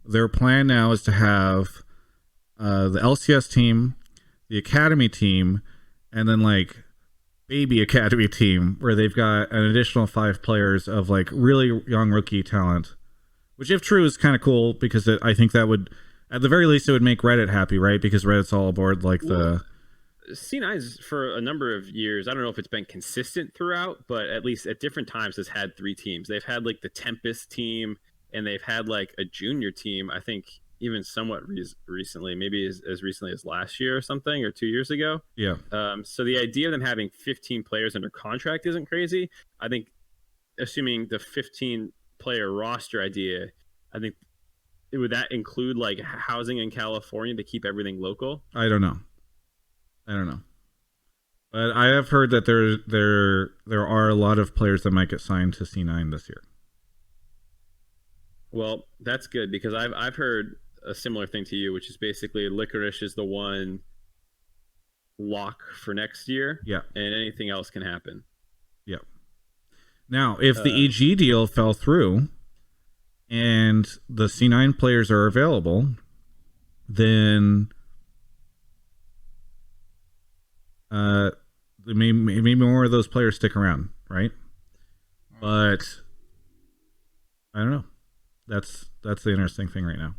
their plan now is to have the LCS team, the academy team, and then like baby academy team where they've got an additional 5 players of like really young rookie talent, which if true is kind of cool because I think that would, at the very least, it would make Reddit happy, right? Because Reddit's all aboard like the... C9's for a number of years, I don't know if it's been consistent throughout, but at least at different times has had 3 teams. They've had like the Tempest team and they've had like a junior team, I think even somewhat recently, maybe as recently as last year or something, or 2 years ago. Yeah. So the idea of them having 15 players under contract isn't crazy. I think assuming the 15 player roster idea, I think would that include like housing in California to keep everything local? I don't know. But I have heard that there are a lot of players that might get signed to C9 this year. Well, that's good because I've heard a similar thing to you, which is basically Licorice is the one lock for next year. Yeah. And anything else can happen. Yeah. Now, if the EG deal fell through and the C9 players are available, then maybe more of those players stick around, right? But I don't know. That's the interesting thing right now.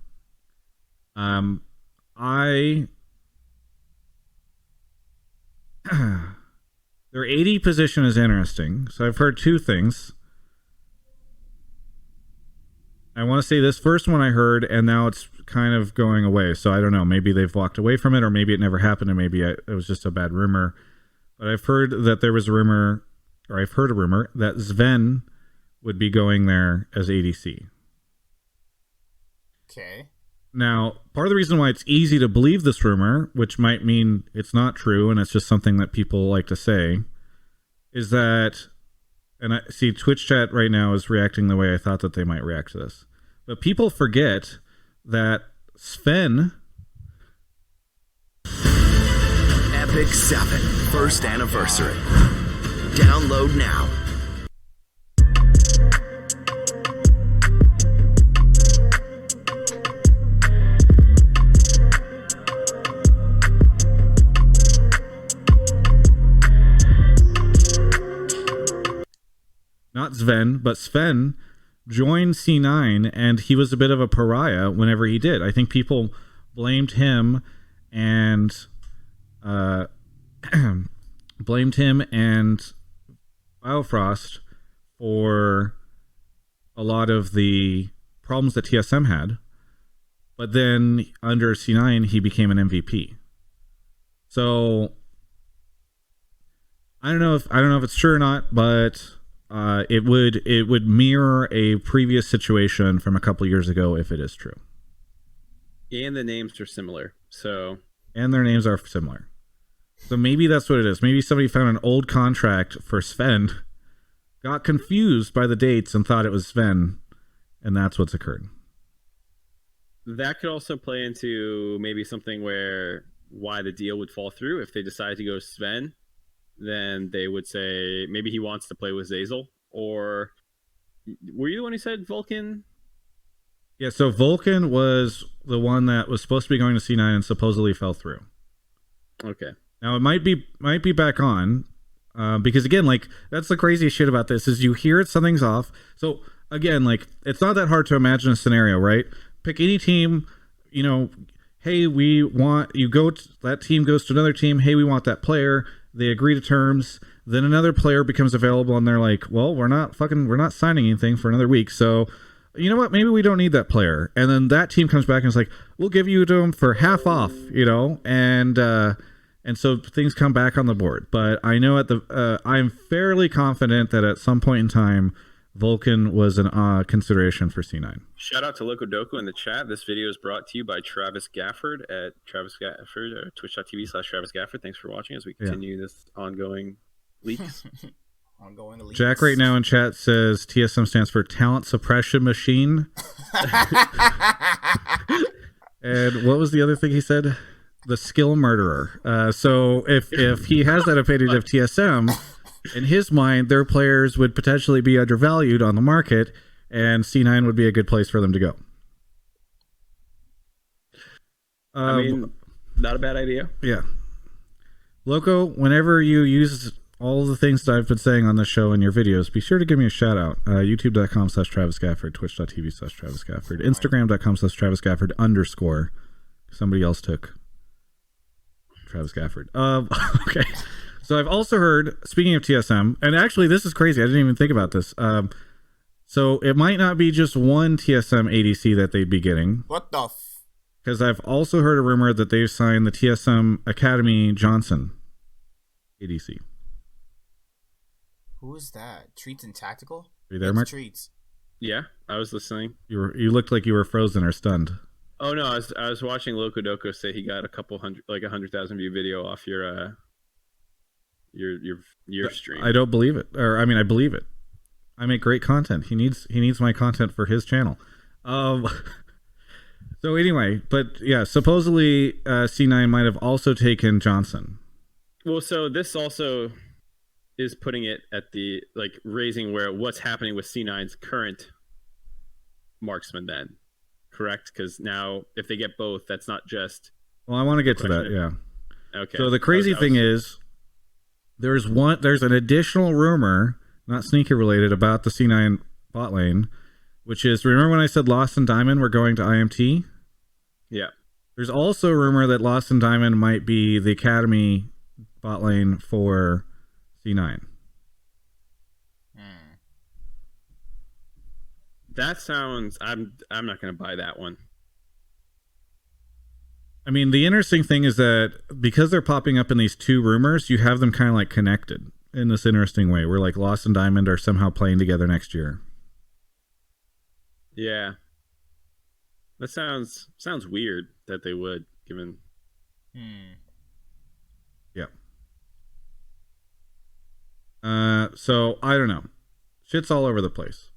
Their AD position is interesting. So I've heard 2 things. I want to say this first one I heard, and now it's kind of going away. So I don't know. Maybe they've walked away from it, or maybe it never happened, and maybe it was just a bad rumor. But I've heard that there was a rumor, or I've heard a rumor, that Sven would be going there as ADC. Okay. Now, part of the reason why it's easy to believe this rumor, which might mean it's not true and it's just something that people like to say, is that, and I see Twitch chat right now is reacting the way I thought that they might react to this. But people forget that Sven... Epic 7 first anniversary. Download now. Sven, but Sven joined C9, and he was a bit of a pariah whenever he did. I think people blamed him and Biofrost for a lot of the problems that TSM had. But then under C9, he became an MVP. So I don't know if it's true or not, but it would mirror a previous situation from a couple years ago if it is true. And the names are similar. And their names are similar. So maybe that's what it is. Maybe somebody found an old contract for Sven, got confused by the dates and thought it was Sven, and that's what's occurred. That could also play into maybe something why the deal would fall through. If they decide to go Sven, then they would say maybe he wants to play with Zazel. Or were you the one who said Vulcan? Yeah, so Vulcan was the one that was supposed to be going to C9 and supposedly fell through. Okay. Now it might be back on, because again, like, that's the crazy shit about this is you hear it, something's off. So again, like, it's not that hard to imagine a scenario, right? Pick any team, hey, we want you that team goes to another team. Hey, we want that player. They agree to terms. Then another player becomes available, and they're like, well, we're not signing anything for another week. So you know what? Maybe we don't need that player. And then that team comes back and is like, we'll give you to them for half off, and so things come back on the board. But I know I'm fairly confident that at some point in time, Vulcan was an consideration for C9. Shout out to Locodoco in the chat. This video is brought to you by Travis Gafford at Travis Gafford, twitch.tv/Travis Gafford. Thanks for watching as we continue this ongoing leaks. Jack right now in chat says TSM stands for Talent Suppression Machine. And what was the other thing he said? The Skill Murderer. So if he has that opinion of TSM, in his mind, their players would potentially be undervalued on the market, and C9 would be a good place for them to go. I mean, not a bad idea. Yeah. Loco, whenever you use all of the things that I've been saying on this show in your videos, be sure to give me a shout out. YouTube.com/Travis Gafford, Twitch.tv/Travis Gafford, Instagram.com/Travis Gafford _ Somebody else took Travis Gafford. Okay. So I've also heard, speaking of TSM, and actually this is crazy, I didn't even think about this. So it might not be just one TSM ADC that they'd be getting. What the because I've also heard a rumor that they've signed the TSM Academy Johnson ADC. Who is that? Treats and Tactical? Are you there, Mark? Treats. Yeah, I was listening. You looked like you were frozen or stunned. Oh no, I was watching Locodoco say he got a couple hundred, like 100,000 view video off your stream. I don't believe it, or I mean, I believe it. I make great content. He needs my content for his channel. So anyway, but yeah, supposedly C9 might have also taken Johnson. Well, so this also is putting it at the raising what's happening with C9's current marksman then, correct? Because now if they get both, that's not just. Well, I want to get to that. Yeah. Okay. So the crazy thing is, there's an additional rumor, not sneaker related, about the C9 bot lane, which is, remember when I said Lost and Diamond were going to IMT? Yeah. There's also a rumor that Lost and Diamond might be the Academy bot lane for C9. That sounds. I'm not going to buy that one. I mean, the interesting thing is that because they're popping up in these two rumors, you have them kind of like connected in this interesting way, where like Lost and Diamond are somehow playing together next year. Yeah. That sounds weird that they would, given. Yeah. So I don't know. Shit's all over the place.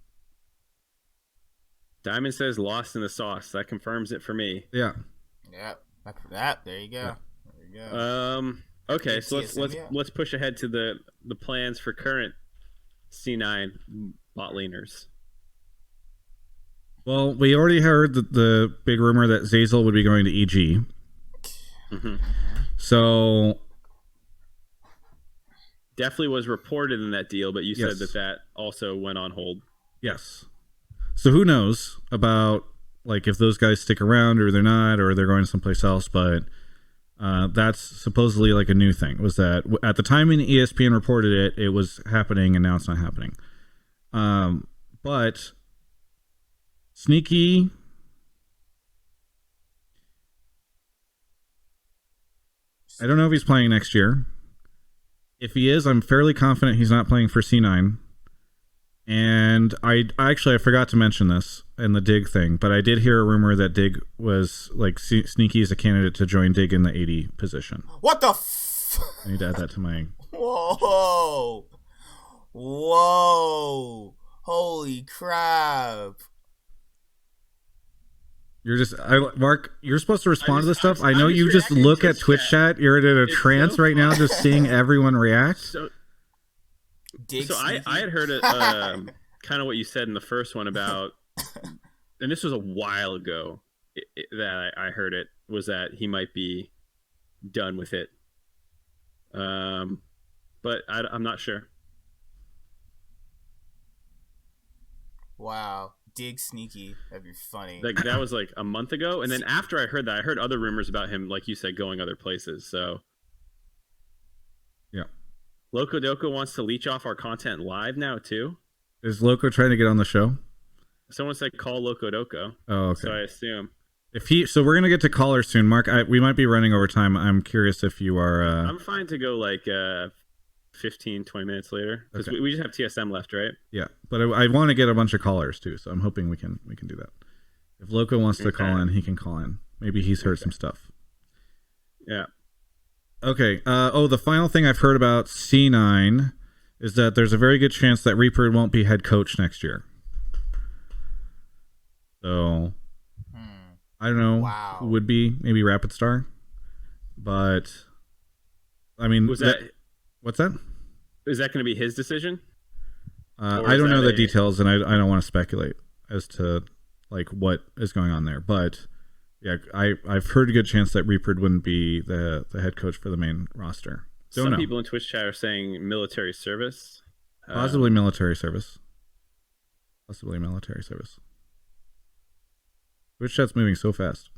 Diamond says Lost in the sauce. That confirms it for me. Yeah. Yeah. That. There you go. Yeah. There you go. Okay, so let's push ahead to the plans for current C9 bot laners. Well, we already heard the big rumor that Zazel would be going to EG. Mm-hmm. So definitely was reported in that deal, but you Yes. said that also went on hold. Yes. So who knows about like if those guys stick around or they're not, or they're going someplace else, but that's supposedly like a new thing. Was that at the time when ESPN reported it, it was happening, and now it's not happening. But Sneaky, I don't know if he's playing next year. If he is, I'm fairly confident he's not playing for C9. And I forgot to mention this in the Dig thing, but I did hear a rumor that Dig was like Sneaky is a candidate to join Dig in the 80 position. What the I need to add that to my... Whoa. Whoa. Holy crap. You're just... Mark, you're supposed to respond to this stuff. I know I'm you just reacting look to at Twitch chat. You're in a trance so right now just seeing everyone react. So Dig I Sneaky. had heard it, kind of what you said in the first one about, and this was a while ago that I heard it, was that he might be done with it. But I'm not sure. Wow. Dig Sneaky. That'd be funny. Like that was like a month ago, and then after I heard that, I heard other rumors about him, like you said, going other places. So Yeah. Loco Doco wants to leech off our content live now too. Is Loco trying to get on the show? Someone said call Loco Doco. Oh, okay. So I assume. So we're gonna get to callers soon, Mark. We might be running over time. I'm curious if you are. I'm fine to go like 15, 20 minutes later because Okay. we just have TSM left, right? Yeah, but I want to get a bunch of callers too, so I'm hoping we can do that. If Loco wants to call in, he can call in. Maybe he's heard some stuff. Yeah. Okay. The final thing I've heard about C9 is that there's a very good chance that Reaper won't be head coach next year. So I don't know Wow. who would be. Maybe Rapid Star, but I mean, Was that what's that? is that going to be his decision? Or I is don't know that the details, and I don't want to speculate as to like what is going on there. But yeah, I've heard a good chance that Reaper wouldn't be the head coach for the main roster. Don't Some know. people in Twitch chat are saying military service. Possibly military service. Possibly military service. Twitch chat's moving so fast.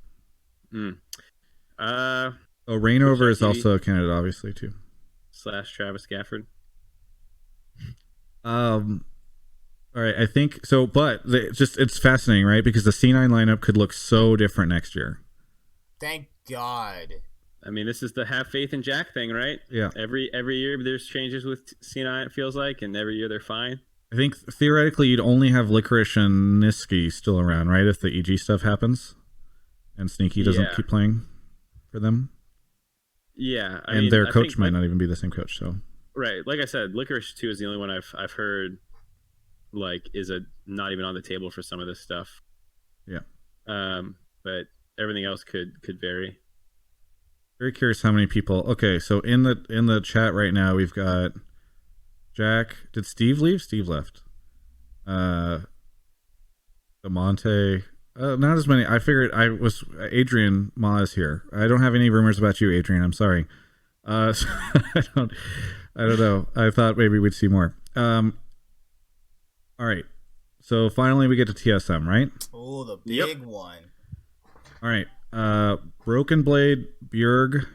Rainover is also a candidate, obviously, too. / Travis Gafford. All right, I think so, but it's fascinating, right? Because the C9 lineup could look so different next year. Thank God. I mean, this is the have faith in Jack thing, right? Yeah. Every year there's changes with C9, it feels like, and every year they're fine. I think theoretically you'd only have Licorice and Niski still around, right? If the EG stuff happens and Sneaky doesn't keep playing for them. Yeah. I mean, their coach might not even be the same coach, so. Right. Like I said, Licorice 2 is the only one I've heard like is not even on the table for some of this stuff. Yeah. But everything else could vary. Very curious how many people. Okay, so in the chat right now we've got Jack. Did Steve leave? Steve left. DeMonte. Not as many. I figured Adrian Ma is here. I don't have any rumors about you, Adrian. I'm sorry. So I don't know. I thought maybe we'd see more. All right. So finally we get to TSM, right? Oh, the big one. All right. Broken Blade, Bjerg,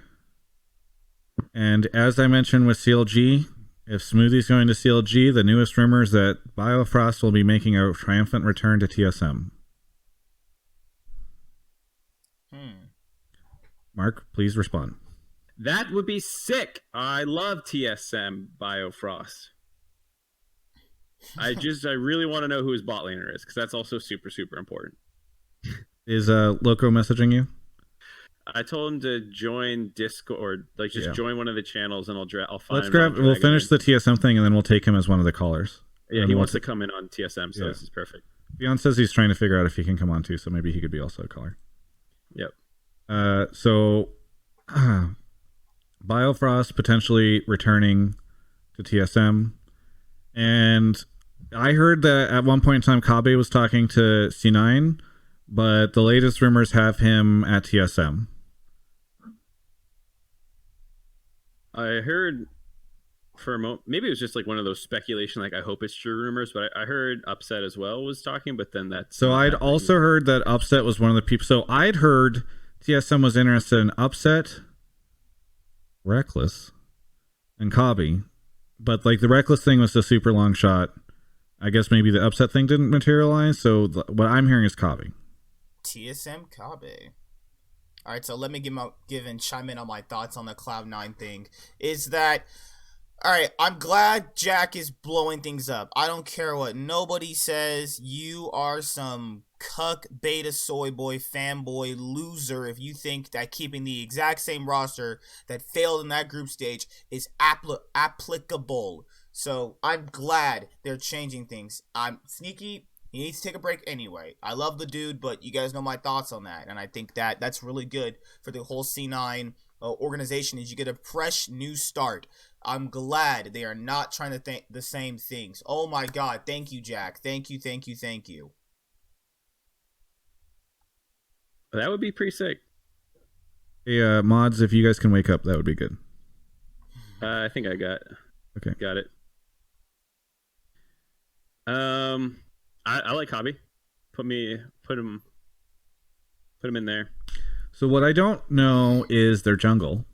and as I mentioned with CLG, if Smoothie's going to CLG, the newest rumor is that Biofrost will be making a triumphant return to TSM. Mark, please respond. That would be sick. I love TSM Biofrost. I really want to know who his bot laner is, because that's also super, super important. Is Loco messaging you? I told him to join Discord, like join one of the channels, and I'll find. Let's grab. We'll finish the TSM thing, and then we'll take him as one of the callers. Yeah, he wants to come in on TSM, so this is perfect. Beyond says he's trying to figure out if he can come on too, so maybe he could be also a caller. Yep. So Biofrost potentially returning to TSM, and I heard that at one point in time Kabe was talking to C9, but the latest rumors have him at TSM. I heard for a moment. Maybe it was just like one of those speculation, like I hope it's true rumors, but I heard Upset as well was talking, but then that's So I'd also heard that Upset was one of the people. So I'd heard TSM was interested in Upset, Reckless, and Kabi, but like the Reckless thing was a super long shot. I guess maybe the Upset thing didn't materialize. So what I'm hearing is Kabi. TSM Kabe. All right, so let me chime in on my thoughts on the Cloud9 thing. Is that all right? I'm glad Jack is blowing things up. I don't care what nobody says. You are some cuck beta soy boy fanboy loser if you think that keeping the exact same roster that failed in that group stage is applicable. So I'm glad they're changing things. I'm sneaky. He needs to take a break anyway. I love the dude, but you guys know my thoughts on that, and I think that that's really good for the whole C9 organization. Is you get a fresh new start. I'm glad they are not trying to think the same things. Oh my God! Thank you, Jack. Thank you. That would be pretty sick. Hey, mods, if you guys can wake up, that would be good. I think I got it. I like Hobby. Put him in there. So what I don't know is their jungle,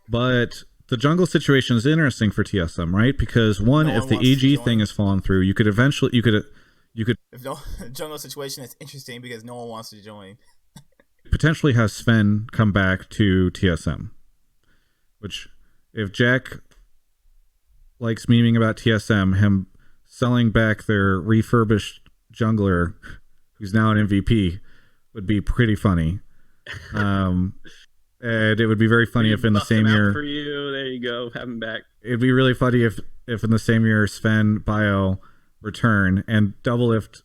but the jungle situation is interesting for TSM, right? Because if the EG thing has fallen through, you could eventually If no jungle situation is interesting because no one wants to join. Potentially have Sven come back to TSM, which if Jack likes memeing about TSM, him selling back their refurbished jungler, who's now an MVP, would be pretty funny. And it would be very funny if in the same year for you, there you go, have him back. It'd be really funny if in the same year Sven Bio return and Doublelift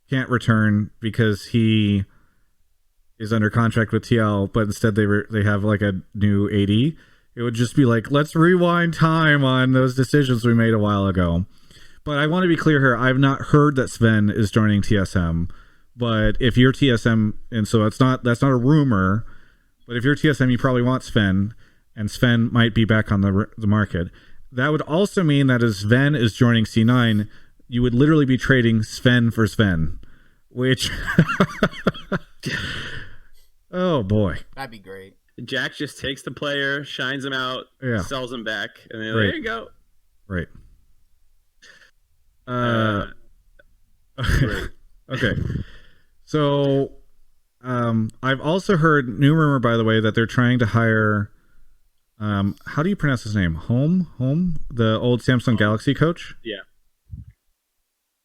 can't return because he is under contract with TL, but instead they have like a new AD. It would just be like, let's rewind time on those decisions we made a while ago. But I want to be clear here. I've not heard that Sven is joining TSM. But if you're TSM, and so that's not a rumor, but if you're TSM, you probably want Sven, and Sven might be back on the market. That would also mean that as Sven is joining C9, you would literally be trading Sven for Sven, which... oh, boy. That'd be great. Jack just takes the player, shines him out, sells him back, and then there you go. Right. Okay. So, I've also heard new rumor, by the way, that they're trying to hire. How do you pronounce his name? Home, the old Samsung Galaxy coach. Yeah.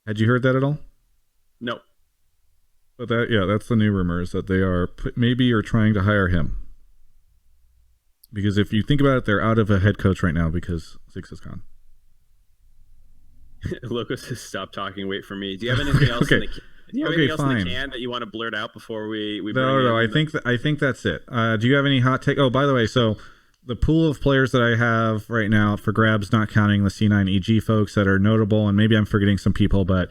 Had you heard that at all? No. But that's the new rumor, is that they are trying to hire him. Because if you think about it, they're out of a head coach right now because Ziggs is gone. Loco says, "Stop talking. Wait for me." Do you have anything else? Okay. Do you have anything else in the can that you want to blurt out before we? No. I think that's it. Do you have any hot take? Oh, by the way, so the pool of players that I have right now for grabs, not counting the C9 EG folks that are notable, and maybe I'm forgetting some people, but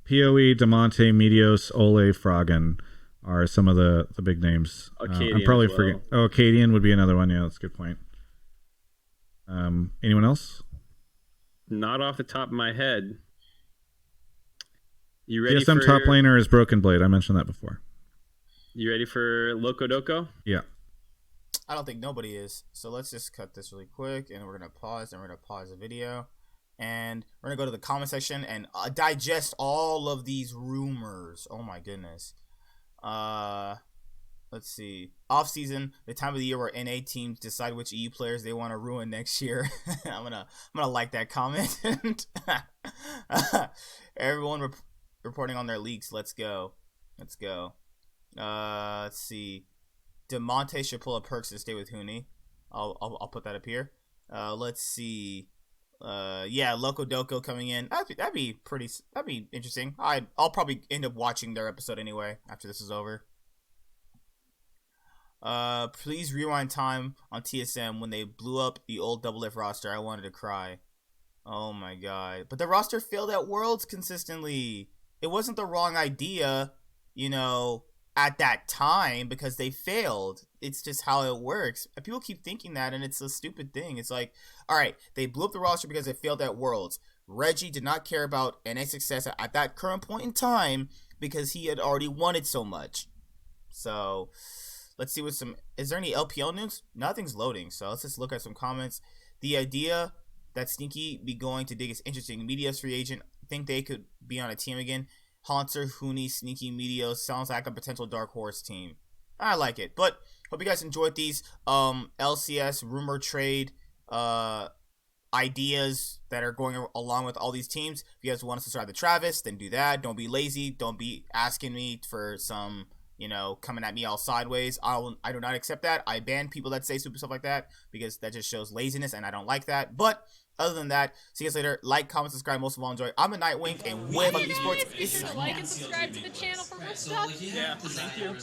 PoE, Demonte, Medios, Ole, Froggen are some of the big names. I'm probably forgetting. Oh, Acadian would be another one. Yeah, that's a good point. Anyone else? Not off the top of my head. You ready? TSM top laner is Broken Blade. I mentioned that before. You ready for Loco Doco? Yeah. I don't think nobody is. So let's just cut this really quick, and we're gonna pause, and we're gonna pause the video, and we're gonna go to the comment section and digest all of these rumors. Oh my goodness. Let's see. Off season, the time of the year where NA teams decide which EU players they want to ruin next year. I'm gonna like that comment. Everyone reporting on their leaks. Let's go. Let's see. Demonte should pull a perks to stay with Huni. I'll put that up here. Let's see. Loco Doco coming in. That'd be interesting. I'll probably end up watching their episode anyway after this is over. Please rewind time on TSM when they blew up the old Doublelift roster. I wanted to cry. Oh my god. But the roster failed at Worlds consistently. It wasn't the wrong idea, at that time, because they failed. it's just how it works. People keep thinking that, and it's a stupid thing. It's like, all right, they blew up the roster because they failed at Worlds. Reggie did not care about NA success at that current point in time because he had already won it so much. So let's see is there any LPL news? Nothing's loading, so let's just look at some comments. The idea that Sneaky be going to Dig is interesting. Media's free agent. Think they could be on a team again. Haunter, Hooney, Sneaky, Meteos sounds like a potential dark horse team. I like it, but hope you guys enjoyed these LCS rumor trade ideas that are going along with all these teams. If you guys want to subscribe to Travis, then do that. Don't be lazy. Don't be asking me for some, coming at me all sideways. I do not accept that. I ban people that say stupid stuff like that because that just shows laziness, and I don't like that. But other than that, see you guys later. Like, comment, subscribe. Most of all, enjoy. I'm a Nightwing, and Way of Life Esports is like and subscribe to the channel for more stuff. Yeah, thank you.